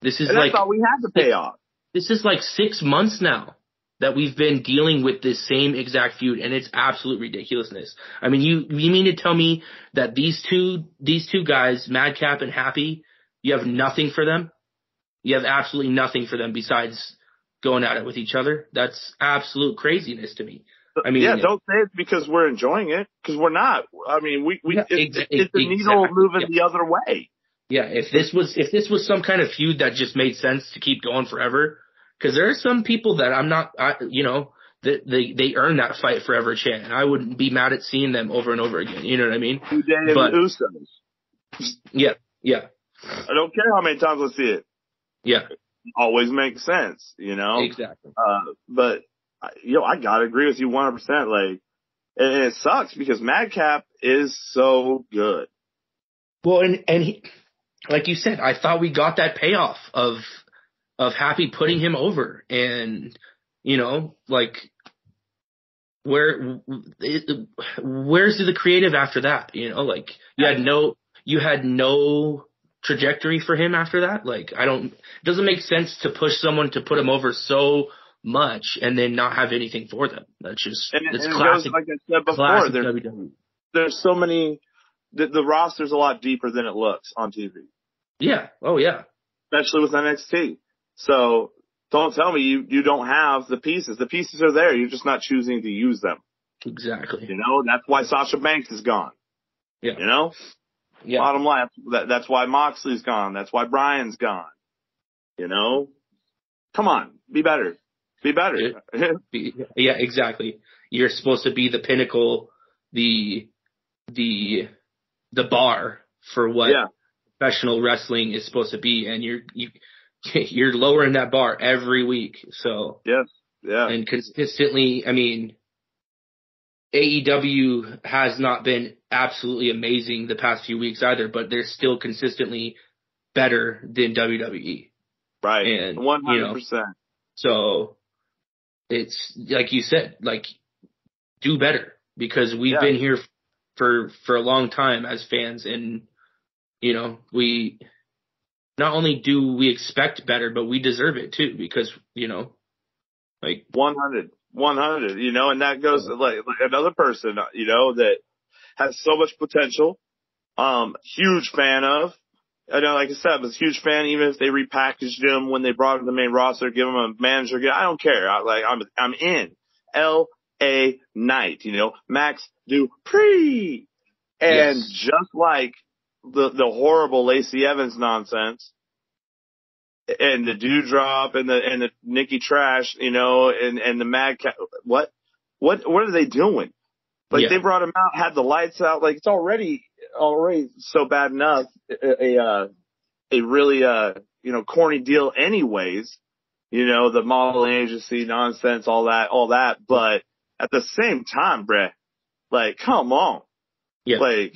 Speaker 2: This is
Speaker 1: that's all we had to pay off.
Speaker 2: This is like 6 months now that we've been dealing with this same exact feud, and it's absolute ridiculousness. I mean, you mean to tell me that these two guys, Madcap and Happy, you have nothing for them? You have absolutely nothing for them besides going at it with each other? That's absolute craziness to me. I mean,
Speaker 1: don't say it because we're enjoying it, because we're not. I mean, it's the needle moving the other way.
Speaker 2: Yeah, if this was some kind of feud that just made sense to keep going forever, because there are some people that they earn that fight forever chant, and I wouldn't be mad at seeing them over and over again. You know what I mean?
Speaker 1: But Usos.
Speaker 2: Yeah.
Speaker 1: I don't care how many times I see it.
Speaker 2: Yeah,
Speaker 1: it always makes sense.
Speaker 2: Exactly.
Speaker 1: But I gotta agree with you 100%. Like, and it sucks because Madcap is so good.
Speaker 2: Well, and he, like you said, I thought we got that payoff of Happy putting him over, and where's the creative after that? You had no trajectory for him after that. It doesn't make sense to push someone to put him over so much and then not have anything for them. That's just, it's classic.
Speaker 1: Like I said before, there's so many, the roster's a lot deeper than it looks on TV.
Speaker 2: Yeah. Oh yeah.
Speaker 1: Especially with NXT. So don't tell me you don't have the pieces. The pieces are there. You're just not choosing to use them.
Speaker 2: Exactly.
Speaker 1: That's why Sasha Banks is gone.
Speaker 2: Yeah.
Speaker 1: Yeah. Bottom line, that's why Moxley's gone. That's why Bryan's gone. Come on, be better. Be better.
Speaker 2: Yeah, exactly. You're supposed to be the pinnacle, the bar for what professional wrestling is supposed to be, and you're lowering that bar every week. So
Speaker 1: yes, yeah,
Speaker 2: and consistently, I mean, AEW has not been absolutely amazing the past few weeks either, but they're still consistently better than WWE.
Speaker 1: Right, and 100%.
Speaker 2: So it's like you said, like, do better, because we've been here for a long time as fans, and we not only do we expect better, but we deserve it too, because like
Speaker 1: 100, and that goes like another person, that has so much potential. Huge fan of. I know, like I said, I was a huge fan. Even if they repackaged him when they brought him to the main roster, give him a manager, I don't care. I'm in. L.A. Knight, Max Dupree, and just like the horrible Lacey Evans nonsense, and the Dewdrop and the Nikki Trash, and the Madcap. What are they doing? Like, they brought him out, had the lights out. Like, it's already so bad enough. A really, corny deal anyways. The modeling agency nonsense, all that. But at the same time, bruh, like, come on.
Speaker 2: Yeah.
Speaker 1: Like,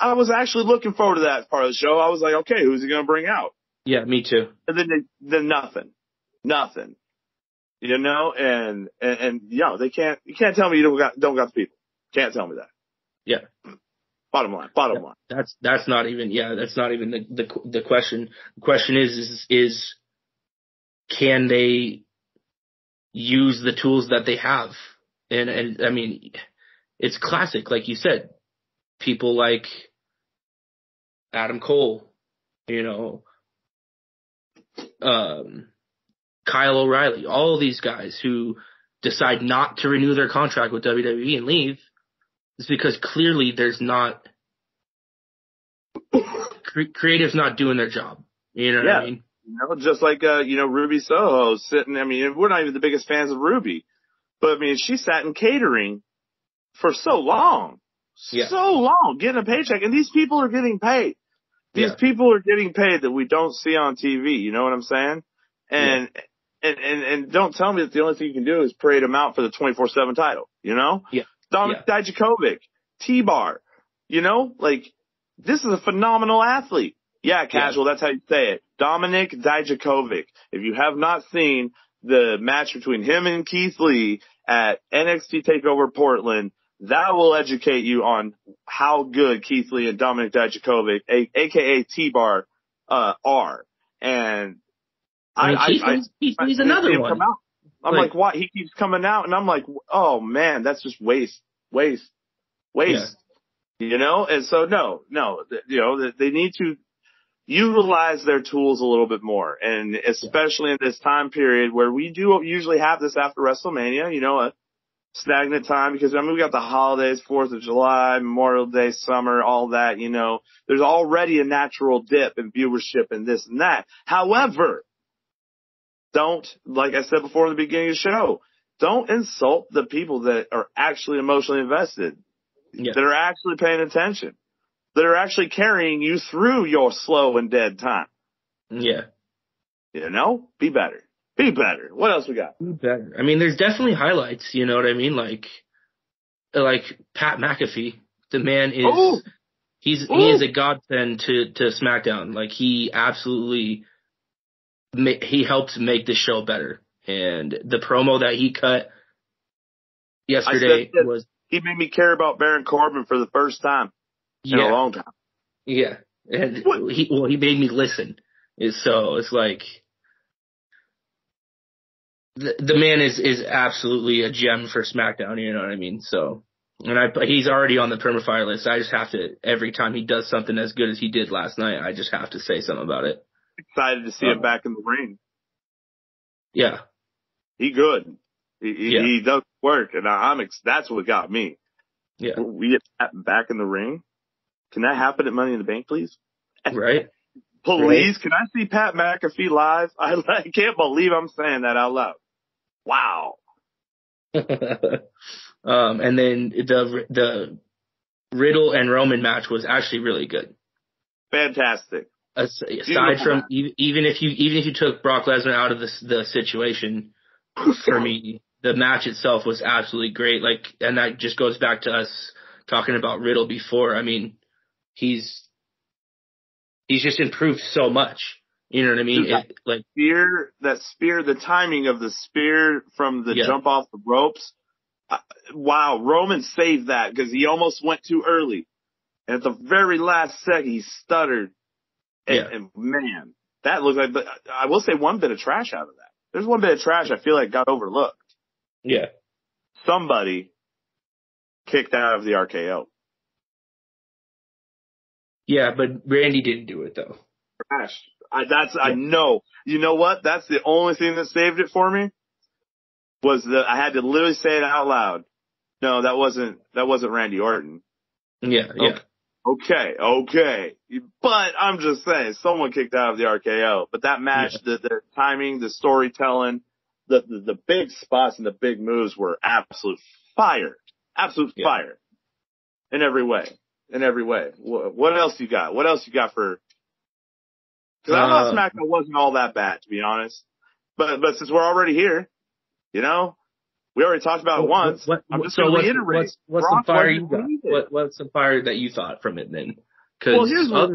Speaker 1: I was actually looking forward to that part of the show. I was like, okay, who's he going to bring out? Yeah,
Speaker 2: me too.
Speaker 1: And then nothing. And they can't, you can't tell me you don't got the people. Can't tell me that.
Speaker 2: Yeah.
Speaker 1: Bottom line.
Speaker 2: That's not even the question. The question is can they use the tools that they have? And I mean, it's classic, like you said, people like Adam Cole, Kyle O'Reilly, all of these guys who decide not to renew their contract with WWE and leave, is because clearly there's not creative's not doing their job. You know what I mean?
Speaker 1: Just like Ruby Soho sitting. I mean, we're not even the biggest fans of Ruby, but I mean, she sat in catering for so long, getting a paycheck, and these people are getting paid. These people are getting paid that we don't see on TV. You know what I'm saying? And don't tell me that the only thing you can do is parade them out for the 24/7 title. Dominic Dijakovic, T-Bar. Like, this is a phenomenal athlete. Yeah, casual. That's how you say it. Dominic Dijakovic. If you have not seen the match between him and Keith Lee at NXT TakeOver Portland, that will educate you on how good Keith Lee and Dominic Dijakovic, aka T-Bar, are. And
Speaker 2: Keith Lee's another one.
Speaker 1: I'm like, why? He keeps coming out, and I'm like, oh man, that's just waste. Yeah. And so no, they need to utilize their tools a little bit more, and especially in this time period where we do usually have this after WrestleMania, a stagnant time, because we got the holidays, 4th of July, Memorial Day, summer, all that, there's already a natural dip in viewership and this and that. However, don't, like I said before in the beginning of the show, don't insult the people that are actually emotionally invested, that are actually paying attention, that are actually carrying you through your slow and dead time.
Speaker 2: Yeah.
Speaker 1: Be better. Be better. What else we got?
Speaker 2: Be better. I mean, there's definitely highlights, you know what I mean? Like Pat McAfee. The man is, he is a godsend to SmackDown. Like, he absolutely, he helps make the show better. And the promo that he cut yesterday was,
Speaker 1: he made me care about Baron Corbin for the first time in a long time.
Speaker 2: Yeah. And he made me listen. So it's like, the man is absolutely a gem for SmackDown, you know what I mean? So, and he's already on the permafire list. I just have to, every time he does something as good as he did last night, I just have to say something about it.
Speaker 1: Excited to see him back in the ring.
Speaker 2: Yeah.
Speaker 1: He good. He does work, and that's what got me.
Speaker 2: Yeah.
Speaker 1: We get back in the ring. Can that happen at Money in the Bank, please?
Speaker 2: Right.
Speaker 1: Please, can I see Pat McAfee live? I can't believe I'm saying that out loud. Wow.
Speaker 2: And then the Riddle and Roman match was actually really good.
Speaker 1: Fantastic.
Speaker 2: Aside from even if you took Brock Lesnar out of the situation, for me, the match itself was absolutely great. Like, and that just goes back to us talking about Riddle before. I mean, he's just improved so much. You know what I mean?
Speaker 1: That spear, the timing of the spear from the jump off the ropes. Wow, Roman saved that because he almost went too early. And at the very last second, he stuttered. And man, that looked like, but I will say one bit of trash out of that. There's one bit of trash I feel like got overlooked.
Speaker 2: Yeah.
Speaker 1: Somebody kicked out of the RKO.
Speaker 2: Yeah, but Randy didn't do it though.
Speaker 1: Trash. I know. You know what? That's the only thing that saved it for me. Was that I had to literally say it out loud. No, that wasn't Randy Orton.
Speaker 2: Yeah.
Speaker 1: Okay. But I'm just saying, someone kicked out of the RKO. But that match, the timing, the storytelling, the big spots and the big moves were absolute fire. Absolute fire. In every way. What else you got? What else you got for? Because I thought SmackDown wasn't all that bad, to be honest. But since we're already here, we already talked about it once. I'm just going to reiterate.
Speaker 2: What's some fire you got? What's some fire that you thought from it then? Because here's what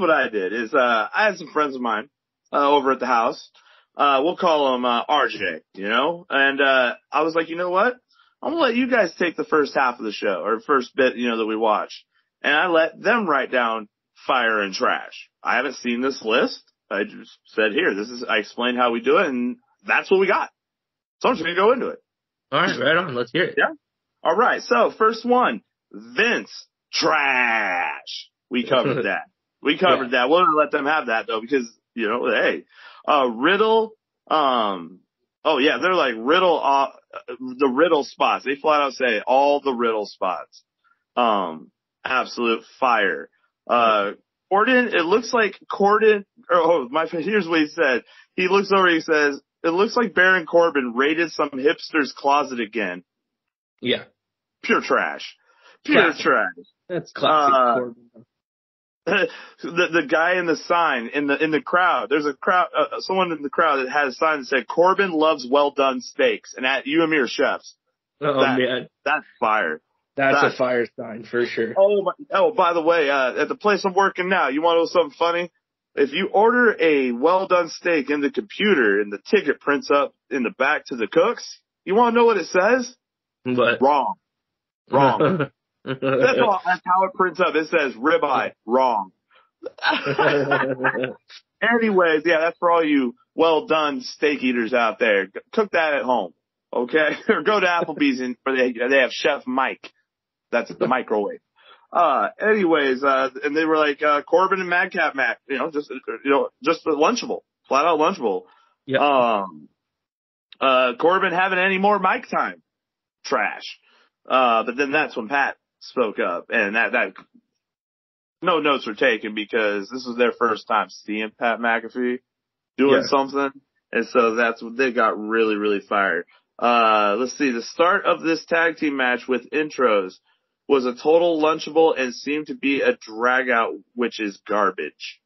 Speaker 1: I did is I had some friends of mine over at the house. We'll call them RJ, and I was like, you know what? I'm going to let you guys take the first half of the show or first bit, that we watch. And I let them write down fire and trash. I haven't seen this list. I just said, I explained how we do it, and that's what we got. So I'm just going to go into it.
Speaker 2: All right, right on. Let's hear it.
Speaker 1: Yeah. All right. So first one, Vince trash. We covered that. That. We'll let them have that though, because, hey, Riddle, they're like Riddle, the Riddle spots. They flat out say all the Riddle spots. Absolute fire. Corden, it looks like Corden, here's what he said. He looks over, he says, it looks like Baron Corbin raided some hipster's closet again.
Speaker 2: Yeah.
Speaker 1: Pure trash. Trash.
Speaker 2: That's classic Corbin.
Speaker 1: The guy in the sign in the crowd. There's a crowd, someone in the crowd that had a sign that said Corbin loves well done steaks, and at you and me are chefs.
Speaker 2: Man,
Speaker 1: that's fire.
Speaker 2: That's a fire sign for sure.
Speaker 1: By the way, at the place I'm working now, you want to know something funny? If you order a well done steak in the computer and the ticket prints up in the back to the cooks, you want to know what it says?
Speaker 2: What?
Speaker 1: Wrong. That's how it prints up. It says ribeye. Wrong. Anyways, that's for all you well done steak eaters out there. Cook that at home, okay? Or go to Applebee's and they have Chef Mike. That's the microwave. Anyways, and they were like Corbin and Madcap Mac, just a Lunchable, flat out Lunchable.
Speaker 2: Yeah.
Speaker 1: Corbin having any more mic time? Trash. But then that's when Pat spoke up, and that no notes were taken because this was their first time seeing Pat McAfee doing something, and so that's what they got really, really fired. Let's see. The start of this tag team match with intros was a total Lunchable and seemed to be a drag out, which is garbage.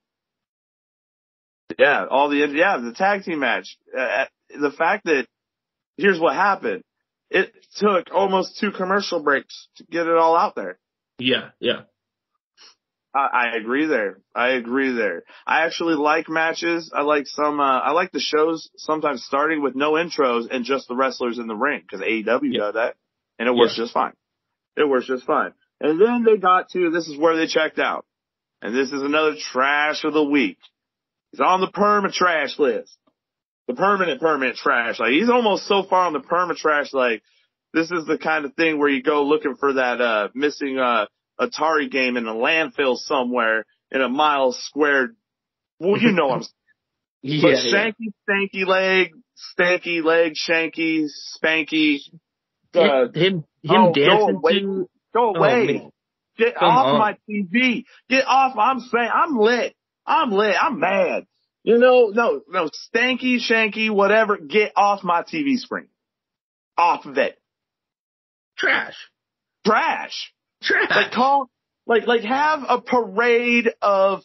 Speaker 1: Yeah, the tag team match. The fact that here's what happened. It took almost 2 commercial breaks to get it all out there.
Speaker 2: Yeah.
Speaker 1: I agree there. I actually like matches. I like the shows sometimes starting with no intros and just the wrestlers in the ring because AEW does that and it works just fine. And then they got to, this is where they checked out. And this is another trash of the week. He's on the perma trash list. The permanent trash. Like, he's almost so far on the perma trash, like, this is the kind of thing where you go looking for that, missing, Atari game in a landfill somewhere in a mile squared. Well, you know I'm saying. But Shanky, stanky leg, Shanky, spanky.
Speaker 2: Him dancing
Speaker 1: Go away.
Speaker 2: Man.
Speaker 1: Get off my TV. Get off. I'm saying, I'm lit. I'm mad. No, stanky, Shanky, whatever, get off my TV screen. Off of it.
Speaker 2: Trash.
Speaker 1: Like have a parade of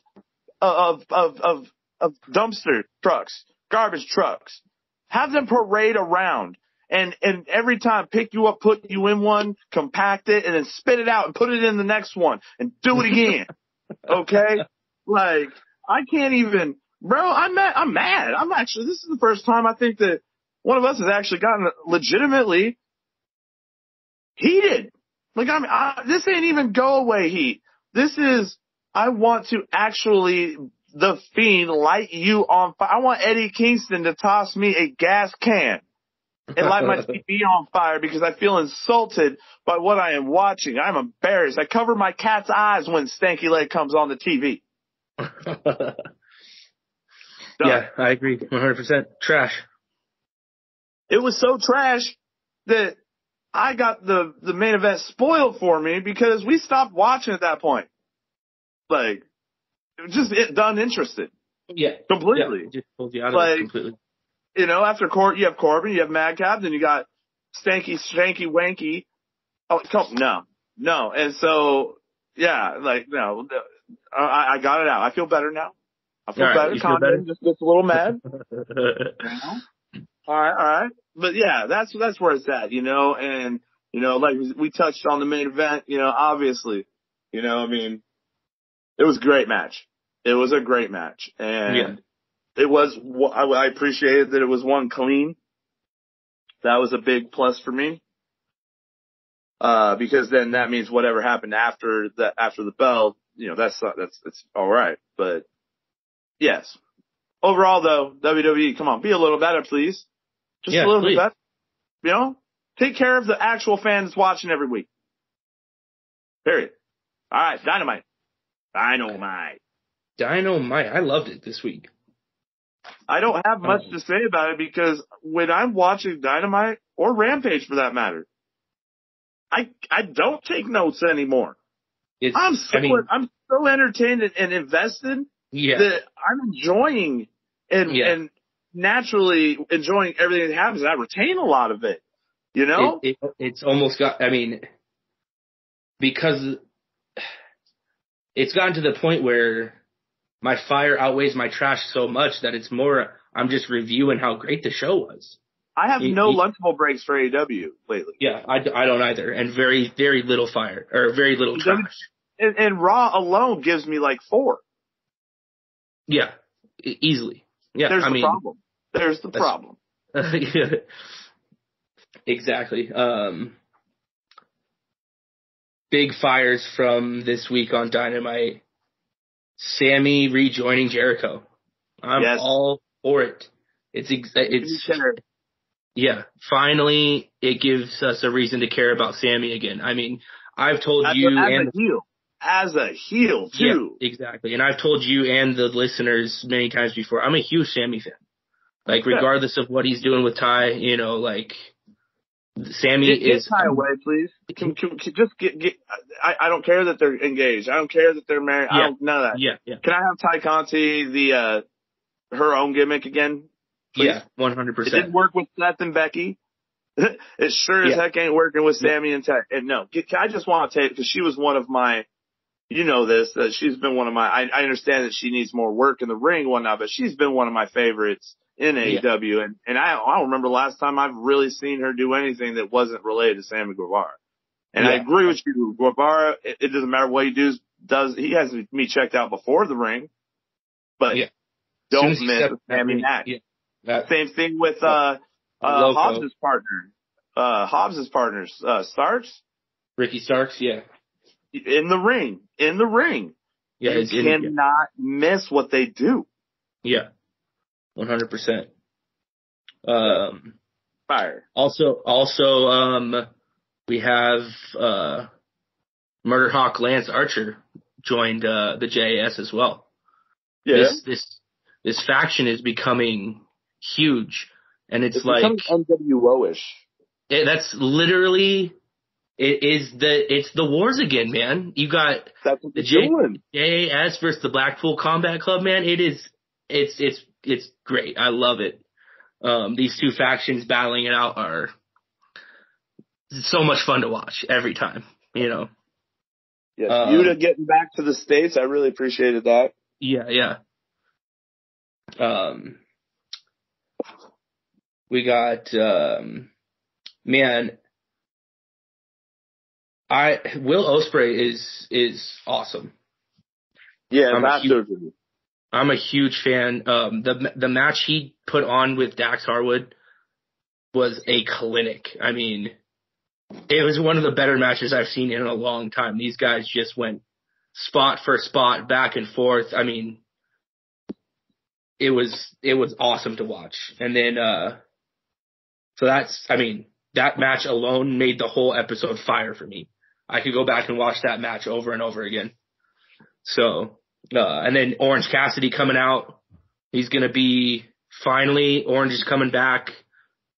Speaker 1: dumpster trucks, garbage trucks. Have them parade around and every time pick you up, put you in one, compact it, and then spit it out and put it in the next one and do it again. Okay? Like, I can't even, bro, I'm mad. This is the first time I think that one of us has actually gotten legitimately heated. Like, this ain't even go away heat. This is, I want to actually, the Fiend, light you on fire. I want Eddie Kingston to toss me a gas can and light my TV on fire because I feel insulted by what I am watching. I'm embarrassed. I cover my cat's eyes when Stanky Leg comes on the TV.
Speaker 2: Yeah, I agree. 100%. Trash.
Speaker 1: It was so trash that I got the main event spoiled for me because we stopped watching at that point. Like, it was just done interested.
Speaker 2: Yeah.
Speaker 1: Completely.
Speaker 2: Yeah, just pulled you out of it completely.
Speaker 1: You know, after you have Corbin, you have Madcap, then you got Stanky, Shanky, Wanky. Oh, no. And so, yeah, like, no, I got it out. I feel better now. I feel better. Kanye just gets a little mad. All right. But yeah, that's where it's at, you know, and, you know, like we touched on the main event, you know, obviously, you know, I mean, it was a great match. It was a great match. And it was, I appreciated that it was one clean. That was a big plus for me. Because then that means whatever happened after the bell, you know, that's all right. But yes, overall though, WWE, come on, be a little better, please. Just a little bit better. You know, take care of the actual fans watching every week. Period. All right, Dynamite.
Speaker 2: I loved it this week.
Speaker 1: I don't have much to say about it because when I'm watching Dynamite or Rampage for that matter, I don't take notes anymore. I'm so entertained and invested that I'm enjoying and naturally enjoying everything that happens. I retain a lot of it, you know?
Speaker 2: It's almost got, I mean, because it's gotten to the point where my fire outweighs my trash so much that it's more, I'm just reviewing how great the show was.
Speaker 1: I have no lunchable breaks for AEW lately.
Speaker 2: Yeah, I don't either. And very, very little fire, or very little trash.
Speaker 1: And Raw alone gives me like 4.
Speaker 2: Yeah, easily. Yeah,
Speaker 1: There's the problem.
Speaker 2: Exactly. Big fires from this week on Dynamite. Sammy rejoining Jericho. I'm all for it. Yeah, finally it gives us a reason to care about Sammy again. I mean, I've told you
Speaker 1: as a heel too.
Speaker 2: Yeah, exactly. And I've told you and the listeners many times before, I'm a huge Sammy fan. Like, regardless of what he's doing with Ty, you know, like, Sammy is.
Speaker 1: Get Ty away, please. Can just get. I don't care that they're engaged. I don't care that they're married.
Speaker 2: Yeah.
Speaker 1: None of that.
Speaker 2: Yeah.
Speaker 1: Can I have Ty Conti her own gimmick again? Please?
Speaker 2: Yeah, 100%.
Speaker 1: It didn't work with Seth and Becky. It sure as heck ain't working with Sammy and Ty. And no, I just want to take, because she was one of my, you know this, that she's been one of my, I understand that she needs more work in the ring and whatnot, but she's been one of my favorites in AEW. And I don't remember the last time I've really seen her do anything that wasn't related to Sammy Guevara. And I agree with you, Guevara, it doesn't matter what he does, he has me checked out before the ring, but don't miss Sammy Mack. Same thing with Hobbs' partners, Starks.
Speaker 2: Ricky Starks,
Speaker 1: in the ring.
Speaker 2: Yeah,
Speaker 1: you cannot miss what they do.
Speaker 2: Yeah, 100%.
Speaker 1: Fire.
Speaker 2: Also, we have Murder Hawk Lance Archer joined the JAS as well.
Speaker 1: Yeah.
Speaker 2: This faction is becoming huge, and it's like
Speaker 1: NWO-ish.
Speaker 2: That's literally it's the wars again, man. You got the JAS versus the Blackpool Combat Club, man. It's great. I love it. These two factions battling it out are so much fun to watch every time, you know.
Speaker 1: Yes, Yuta getting back to the States, I really appreciated that.
Speaker 2: Yeah. We got, man, Will Ospreay is awesome.
Speaker 1: Yeah,
Speaker 2: I'm a huge fan. The match he put on with Dax Harwood was a clinic. I mean, it was one of the better matches I've seen in a long time. These guys just went spot for spot, back and forth. I mean, it was awesome to watch. And then, so that match alone made the whole episode fire for me. I could go back and watch that match over and over again. So, and then Orange Cassidy coming out. He's going to be, finally, Orange is coming back.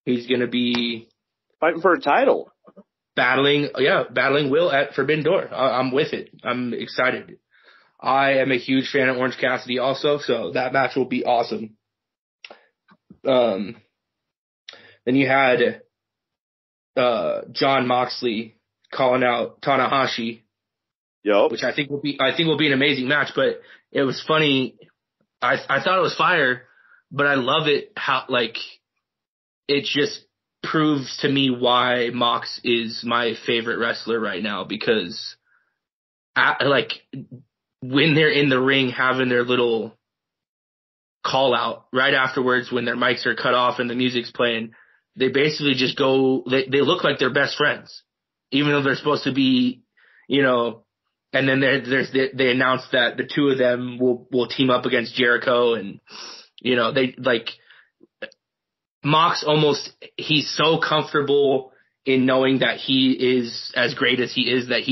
Speaker 2: He's going to be
Speaker 1: fighting for a title.
Speaker 2: Battling Will at Forbidden Door. I'm with it. I'm excited. I am a huge fan of Orange Cassidy also, so that match will be awesome. Then you had Jon Moxley calling out Tanahashi.
Speaker 1: Yep.
Speaker 2: Which I think will be an amazing match, but it was funny. I thought it was fire, but I love it how, like, it just proves to me why Mox is my favorite wrestler right now, because when they're in the ring having their little call out right afterwards, when their mics are cut off and the music's playing, they basically just go, they look like they're best friends, even though they're supposed to be, you know. And then they announced that the two of them will team up against Jericho, and, you know, they, like, Mox he's so comfortable in knowing that he is as great as he is, that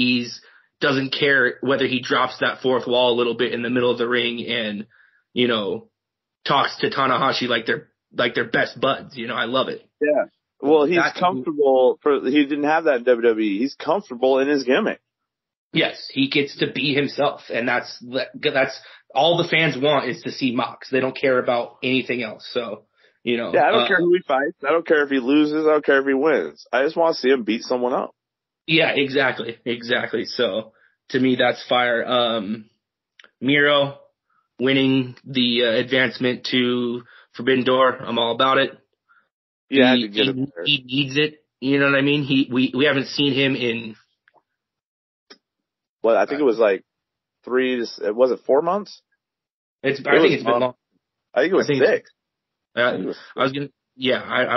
Speaker 2: doesn't care whether he drops that fourth wall a little bit in the middle of the ring and, you know, talks to Tanahashi like they're best buds. You know, I love it.
Speaker 1: Yeah. Well, he's comfortable he didn't have that in WWE. He's comfortable in his gimmick.
Speaker 2: Yes, he gets to be himself, and that's all the fans want, is to see Mox. They don't care about anything else. So, you know.
Speaker 1: Yeah, I don't care who he fights. I don't care if he loses. I don't care if he wins. I just want to see him beat someone up.
Speaker 2: Yeah, exactly. So, to me, that's fire. Miro winning the advancement to Forbidden Door. I'm all about it.
Speaker 1: Yeah,
Speaker 2: he needs it. You know what I mean? We haven't seen him in.
Speaker 1: Well, I think it was like 4 months?
Speaker 2: I think it's been long.
Speaker 1: I think it was 6.
Speaker 2: I'm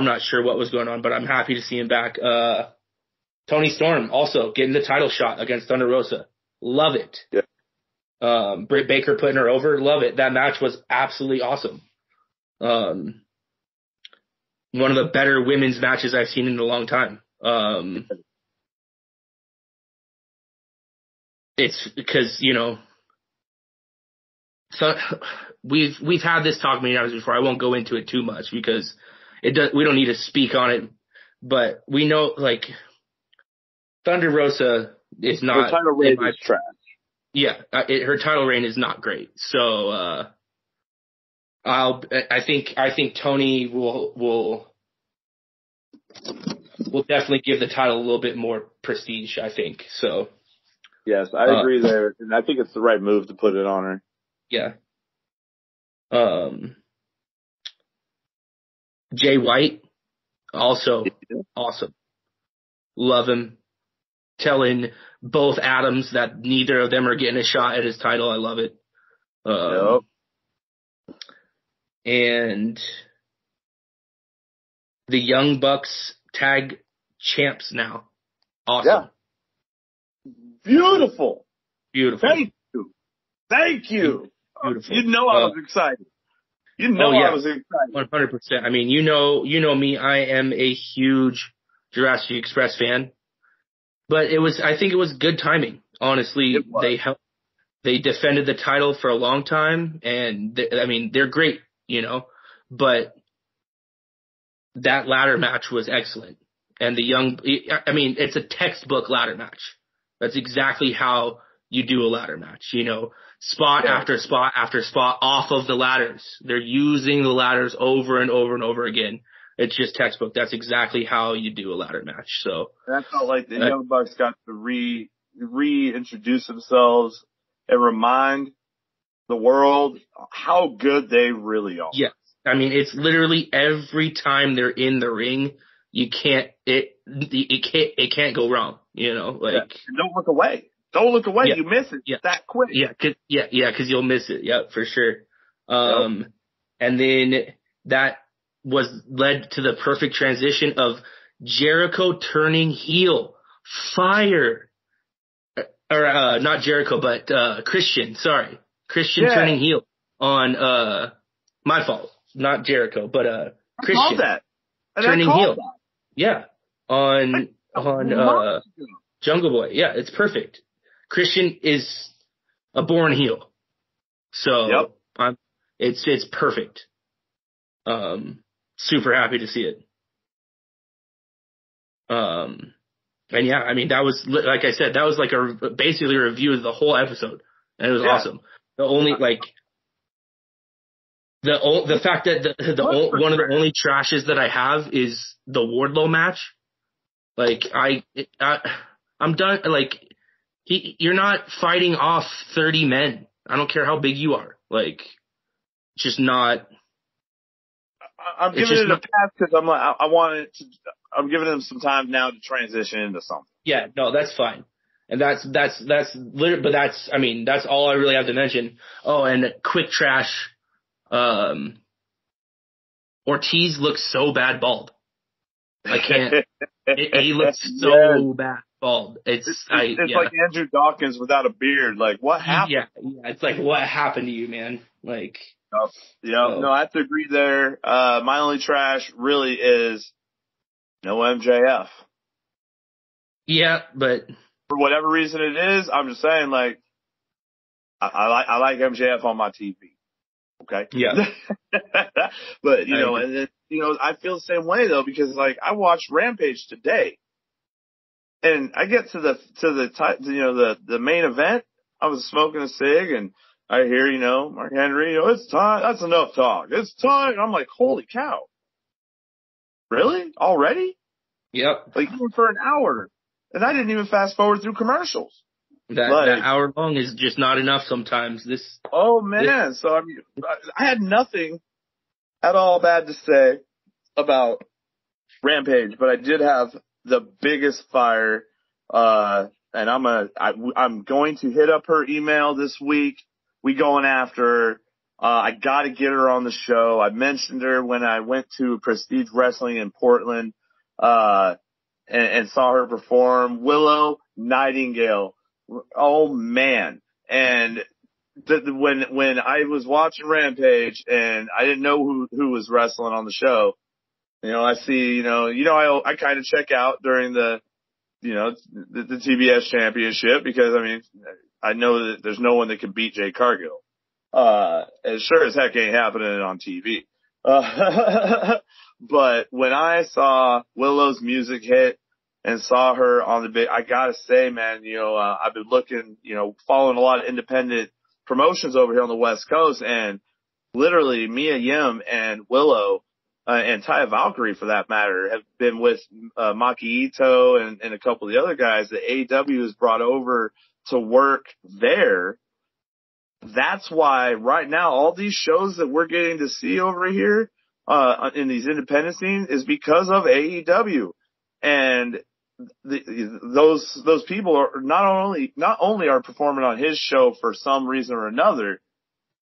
Speaker 2: not sure what was going on, but I'm happy to see him back. Tony Storm also getting the title shot against Thunder Rosa. Love it.
Speaker 1: Yeah.
Speaker 2: Britt Baker putting her over. Love it. That match was absolutely awesome. One of the better women's matches I've seen in a long time. It's because, you know, so we've had this talk many times before. I won't go into it too much because we don't need to speak on it, but we know, like, Thunder Rosa is not.
Speaker 1: Her title reign is trash.
Speaker 2: Yeah, her title reign is not great. So I think Tony will definitely give the title a little bit more prestige, I think. So.
Speaker 1: Yes, I agree there, and I think it's the right move to put it on her.
Speaker 2: Yeah. Jay White, also awesome. Love him. Telling both Adams that neither of them are getting a shot at his title. I love it.
Speaker 1: Yep.
Speaker 2: And the Young Bucks tag champs now. Awesome.
Speaker 1: Yeah. Beautiful.
Speaker 2: Thank
Speaker 1: you.
Speaker 2: Beautiful.
Speaker 1: You know I was excited. I was excited.
Speaker 2: 100%. I mean, you know me. I am a huge Jurassic Express fan, but I think it was good timing. Honestly, they defended the title for a long time, and they're great, you know, but that ladder match was excellent. And it's a textbook ladder match. That's exactly how you do a ladder match, you know, spot after spot after spot off of the ladders. They're using the ladders over and over and over again. It's just textbook. That's exactly how you do a ladder match. So
Speaker 1: I felt like the Young Bucks got to reintroduce themselves and remind the world how good they really are.
Speaker 2: Yes. I mean, it's literally every time they're in the ring, it can't go wrong, you know, like.
Speaker 1: Yeah. Don't look away. Don't look away.
Speaker 2: Yeah.
Speaker 1: You miss it that quick.
Speaker 2: Yeah. Cause you'll miss it. Yeah, for sure. And then that was led to the perfect transition of Jericho turning heel. Fire. Or, not Jericho, but, Christian, sorry. Christian turning heel on, my fault. Not Jericho, but, Christian.
Speaker 1: I called that.
Speaker 2: Turning heel. That. Yeah. On, Jungle Boy. Yeah, it's perfect. Christian is a born heel. So, it's perfect. Super happy to see it. And yeah, I mean, that was, like I said, that was like basically a review of the whole episode. And it was awesome. The only, like, the fact that one of the only trashes that I have is the Wardlow match. Like, I'm done. Like, you're not fighting off 30 men. I don't care how big you are. Like, just not.
Speaker 1: I'm giving it a pass because I'm like, I want it to. I'm giving them some time now to transition into something.
Speaker 2: Yeah, no, that's fine. And that's literally, but that's, I mean, that's all I really have to mention. Oh, and quick trash. Ortiz looks so bad bald. I can't. He looks so bad bald. It's
Speaker 1: like Andrew Dawkins without a beard. Like, what happened?
Speaker 2: Yeah, it's like, what happened to you, man? Like.
Speaker 1: No, I have to agree there. My only trash really is no MJF.
Speaker 2: Yeah, but
Speaker 1: for whatever reason it is, I'm just saying, like, I like MJF on my TV. Okay.
Speaker 2: Yeah.
Speaker 1: But you know, and then, you know, I feel the same way though, because like I watched Rampage today, and I get to the main event. I was smoking a cig, and I hear, you know, Mark Henry, you know, it's time. That's enough talk. It's time. And I'm like, holy cow. Really? Already?
Speaker 2: Yep.
Speaker 1: Like, even for an hour. And I didn't even fast forward through commercials.
Speaker 2: That hour long is just not enough sometimes.
Speaker 1: Oh, man. So, I mean, I had nothing at all bad to say about Rampage, but I did have the biggest fire. And I'm going to hit up her email this week. We going after her. I got to get her on the show. I mentioned her when I went to Prestige Wrestling in Portland, and saw her perform. Willow Nightingale. Oh man. And when I was watching Rampage and I didn't know who was wrestling on the show, you know, I see, I kind of check out during the TBS championship because, I mean, I know that there's no one that can beat Jay Cargill. It sure as heck ain't happening on TV. But when I saw Willow's music hit and saw her on the big, I gotta say, man, I've been looking, following a lot of independent promotions over here on the West Coast, and literally Mia Yim and Willow, and Taya Valkyrie for that matter, have been with, Maki Ito and a couple of the other guys that AEW has brought over to work there. That's why right now all these shows that we're getting to see over here in these independent scenes is because of AEW. And those people are not only are performing on his show for some reason or another,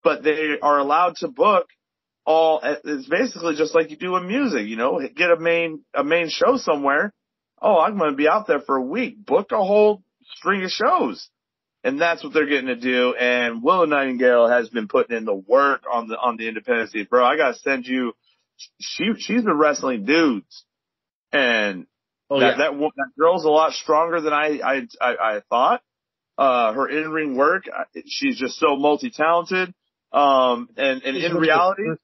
Speaker 1: but they are allowed to book all. It's basically just like you do in music, get a main show somewhere. Oh, I'm going to be out there for a week. Book a whole string of shows. And that's what they're getting to do. And Willow Nightingale has been putting in the work on the independent scene. Bro, I gotta send you. She's been wrestling dudes, and that girl's a lot stronger than I thought. Her in-ring work, she's just so multi-talented. And in reality,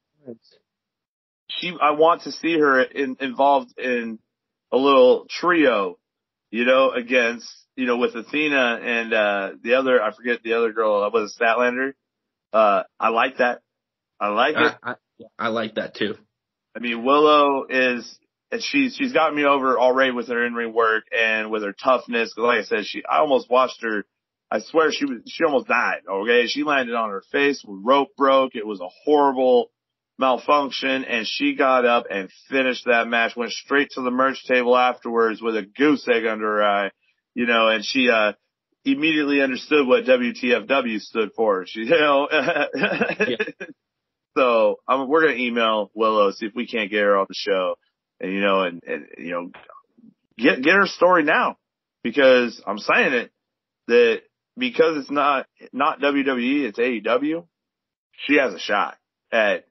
Speaker 1: I want to see her involved in a little trio, against. With Athena and I forget the other girl, was it Statlander? I like that. I like it.
Speaker 2: I like that too.
Speaker 1: I mean, Willow she's got me over already with her in-ring work and with her toughness. Cause like I said, I almost watched her. I swear she almost died. Okay. She landed on her face, rope broke. It was a horrible malfunction, and she got up and finished that match, went straight to the merch table afterwards with a goose egg under her eye. And she, immediately understood what WTFW stood for. She,
Speaker 2: Yeah.
Speaker 1: So we're going to email Willow, see if we can't get her on the show and, get her story now, because I'm saying it that because it's not WWE, it's AEW. She has a shot at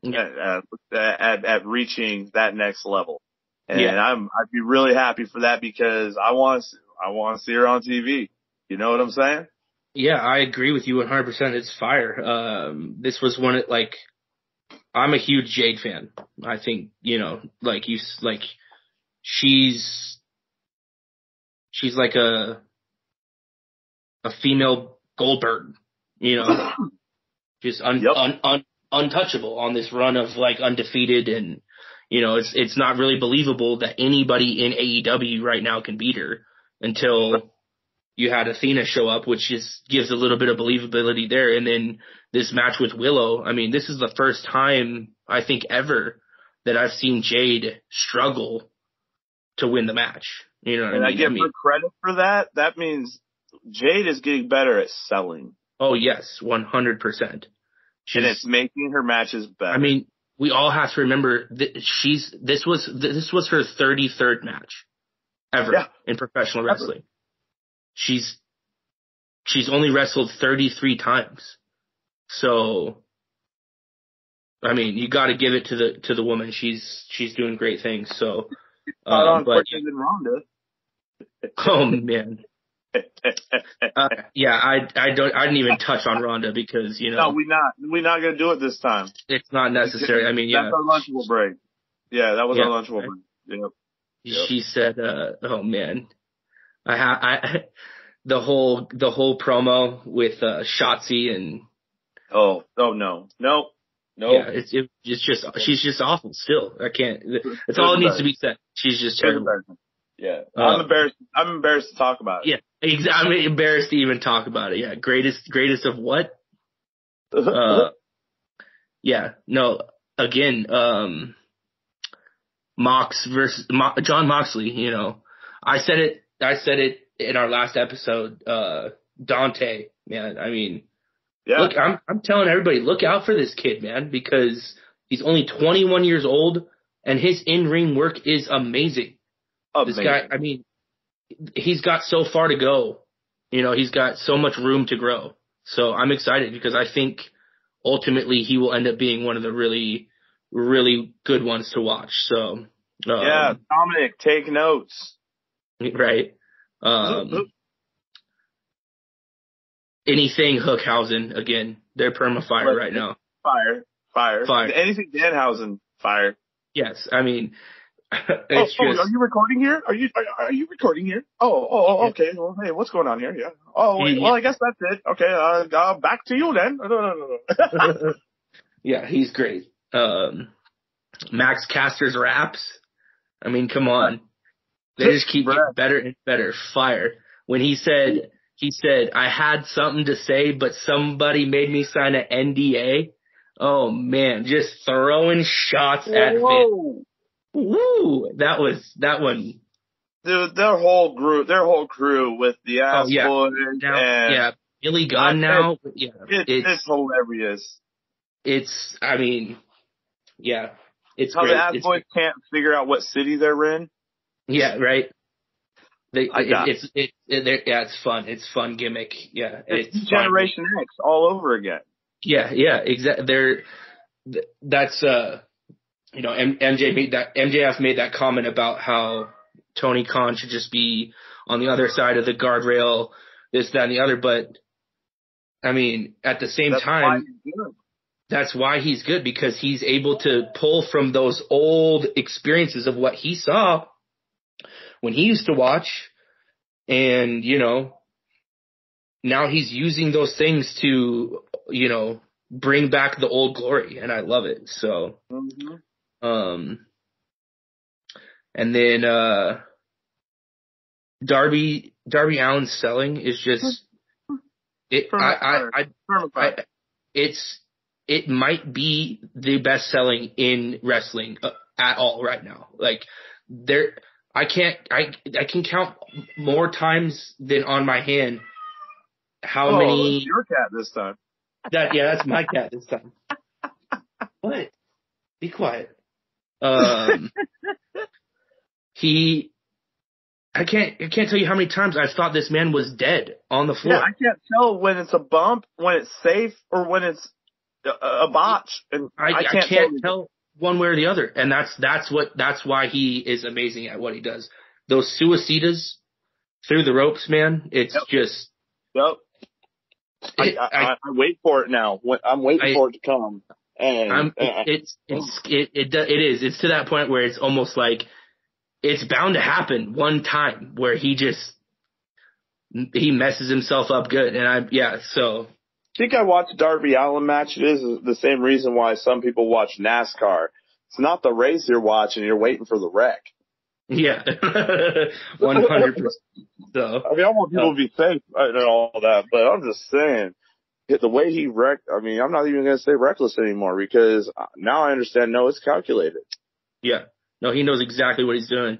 Speaker 1: reaching that next level. And I'd be really happy for that, because I want to see her on TV. You know what I'm saying?
Speaker 2: Yeah, I agree with you 100%. It's fire. This was I'm a huge Jade fan. I think, she's like a female Goldberg, just untouchable on this run of undefeated, and it's not really believable that anybody in AEW right now can beat her until you had Athena show up, which just gives a little bit of believability there. And then this match with Willow, I mean, this is the first time I think ever that I've seen Jade struggle to win the match. You know what I mean?
Speaker 1: And I give her credit for that. That means Jade is getting better at selling.
Speaker 2: Oh yes, 100%. And
Speaker 1: it's making her matches better.
Speaker 2: I mean, we all have to remember that this was her 33rd match ever in professional wrestling. She's only wrestled 33 times. So, I mean, you got to give it to the woman. She's doing great things. So,
Speaker 1: on quicker than Ronda.
Speaker 2: Oh man. I didn't even touch on Ronda because,
Speaker 1: No, we're not going to do it this time.
Speaker 2: It's not necessary. I mean,
Speaker 1: That's our lunchable break. Yeah, that was our lunchable break. Yep.
Speaker 2: She said, oh man, the whole promo with Shotzi and
Speaker 1: oh no.
Speaker 2: Yeah, it's just she's just awful still. I can't. That's all that needs to be said. She's just terrible.
Speaker 1: Yeah, I'm embarrassed. I'm embarrassed to talk about it.
Speaker 2: Yeah, I'm embarrassed to even talk about it. Yeah, greatest of what? Yeah, no. Again, John Moxley. I said it in our last episode. Dante, man. I mean, look, I'm telling everybody, look out for this kid, man, because he's only 21 years old and his in-ring work is amazing. This guy, I mean, he's got so far to go. He's got so much room to grow. So I'm excited because I think ultimately he will end up being one of the really, really good ones to watch. So,
Speaker 1: Dominic, take notes.
Speaker 2: Right. Anything Hookhausen, again, they're perma-fire right now.
Speaker 1: Fire. Anything Danhausen, fire.
Speaker 2: Yes, I mean,
Speaker 1: are you recording here? Are you recording here? Oh, okay. Well, hey, what's going on here? Yeah. Oh, wait, well, I guess that's it. Okay, back to you then. No.
Speaker 2: Yeah, he's great. Max Caster's raps. I mean, come on. They just keep getting better and better. Fire. When he said, I had something to say, but somebody made me sign an NDA. Oh man, just throwing shots at Vince. Woo! That one.
Speaker 1: Dude, their whole crew with the ass boys
Speaker 2: and Billy Gunn now.
Speaker 1: It's hilarious.
Speaker 2: It's how
Speaker 1: great.
Speaker 2: The
Speaker 1: ass boys can't figure out what city they're in.
Speaker 2: Yeah, right. It's fun. It's fun gimmick. Yeah, it's
Speaker 1: Generation X all over again.
Speaker 2: Yeah, exactly. That's MJF made that comment about how Tony Khan should just be on the other side of the guardrail, this, that, and the other. But I mean, at the same time, that's why he's good, because he's able to pull from those old experiences of what he saw when he used to watch, and now he's using those things to bring back the old glory, and I love it. So. And then Darby Allin's selling is just it might be the best selling in wrestling at all right now. Like I can count more times than on my hand how many.
Speaker 1: That's your cat this time.
Speaker 2: That's my cat this time. What? Be quiet. I can't tell you how many times I thought this man was dead on the floor.
Speaker 1: Yeah, I can't tell when it's a bump, when it's safe, or when it's a botch. And I can't
Speaker 2: tell one way or the other. And that's why he is amazing at what he does. Those suicidas through the ropes, man. It's just.
Speaker 1: Yep. I wait for it now. I'm waiting for it to come. And
Speaker 2: it is. It's to that point where it's almost like it's bound to happen one time where he messes himself up good. And so.
Speaker 1: I think I watched Darby Allin match. It is the same reason why some people watch NASCAR. It's not the race you're watching. You're waiting for the wreck.
Speaker 2: Yeah. 100%. So,
Speaker 1: I mean, I want people to be safe and all that, but I'm just saying the way he wrecked, I mean, I'm not even going to say reckless anymore because now I understand, no, it's calculated.
Speaker 2: Yeah. No, he knows exactly what he's doing.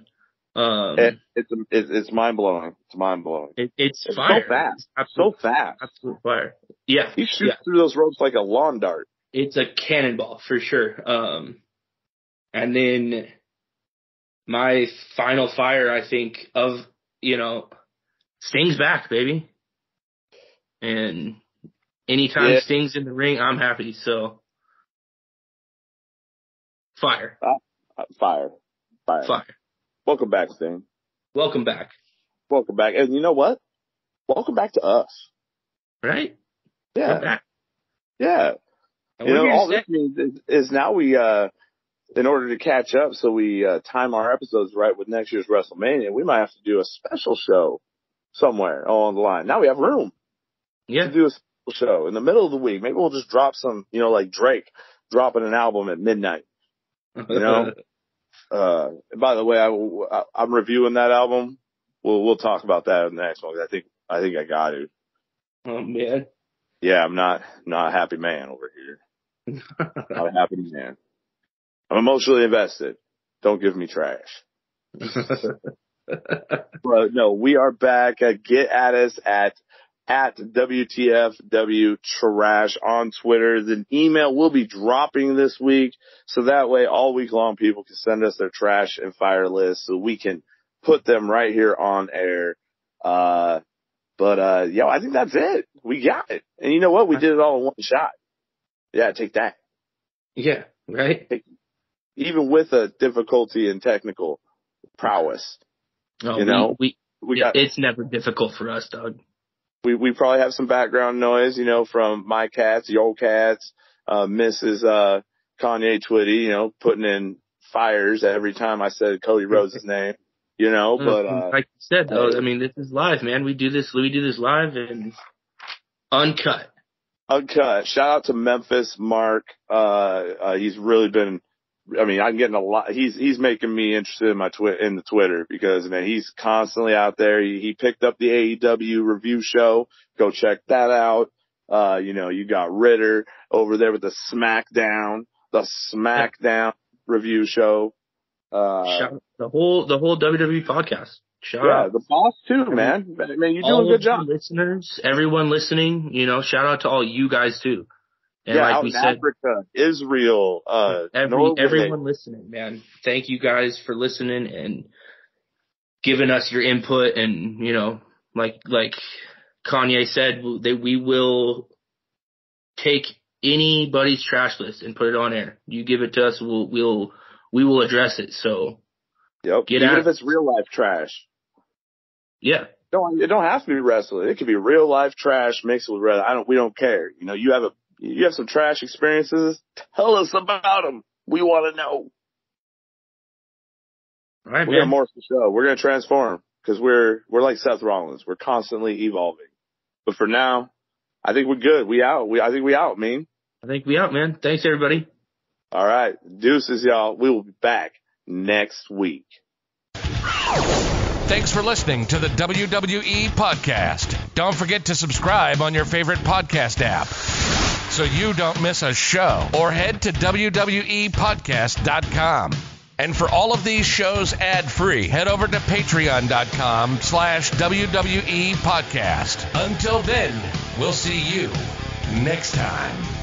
Speaker 1: It's mind blowing. It's mind blowing.
Speaker 2: It's fire.
Speaker 1: So fast. So fast.
Speaker 2: Absolute fire. Yeah.
Speaker 1: He shoots through those ropes like a lawn dart.
Speaker 2: It's a cannonball for sure. And then my final fire, I think, of, Sting's back, baby. And anytime Sting's in the ring, I'm happy. So, fire.
Speaker 1: Fire. Welcome back, Sting.
Speaker 2: Welcome back.
Speaker 1: Welcome back. And you know what? Welcome back to us.
Speaker 2: Right?
Speaker 1: Yeah.
Speaker 2: Come back.
Speaker 1: Yeah. All this means is now we, in order to catch up, so we time our episodes right with next year's WrestleMania, we might have to do a special show somewhere along the line. Now we have room to do a special show in the middle of the week. Maybe we'll just drop some, like Drake dropping an album at midnight. By the way, I'm reviewing that album. We'll talk about that in the next one. I think I got it.
Speaker 2: Oh man.
Speaker 1: Yeah, I'm not a happy man over here. Not a happy man. I'm emotionally invested. Don't give me trash. But no, we are back. Get at us at WTFW Trash on Twitter. The email will be dropping this week. So that way all week long people can send us their trash and fire list so we can put them right here on air. I think that's it. We got it. And you know what? We did it all in one shot. Yeah, take that.
Speaker 2: Yeah, right?
Speaker 1: Even with a difficulty in technical prowess.
Speaker 2: Oh, it's never difficult for us, Doug.
Speaker 1: We probably have some background noise, from my cats, your cats, Mrs. Kanye Twitty, putting in fires every time I said Cody Rhodes' name, but
Speaker 2: like you said though, I mean, this is live, man. We do this live and uncut. Shout out to Memphis Mark. He's really been, I'm getting a lot. He's making me interested in in the Twitter because, man, he's constantly out there. He picked up the AEW review show. Go check that out. You got Ritter over there with the SmackDown review show. Shout the whole WWE podcast. Shout out.
Speaker 1: The boss too, man. Man, you're doing a good job.
Speaker 2: Listeners, everyone listening, shout out to all you guys too. And like we said,
Speaker 1: Africa, Israel,
Speaker 2: everyone listening, man. Thank you guys for listening and giving us your input. And like Kanye said, that we will take anybody's trash list and put it on air. You give it to us, we will address it. So,
Speaker 1: even if it's real life trash.
Speaker 2: Yeah.
Speaker 1: It don't have to be wrestling. It could be real life trash mixed with wrestling. We don't care. You have some trash experiences. Tell us about them. We want to know.
Speaker 2: All right,
Speaker 1: We're going to morph the show. We're going to transform because we're like Seth Rollins. We're constantly evolving. But for now, I think we're good. I think we out, man.
Speaker 2: I think we out, man. Thanks, everybody.
Speaker 1: All right. Deuces, y'all. We will be back next week.
Speaker 3: Thanks for listening to the WWE Podcast. Don't forget to subscribe on your favorite podcast app so you don't miss a show, or head to WWEpodcast.com. And for all of these shows ad-free, head over to patreon.com/WWE Podcast. Until then, we'll see you next time.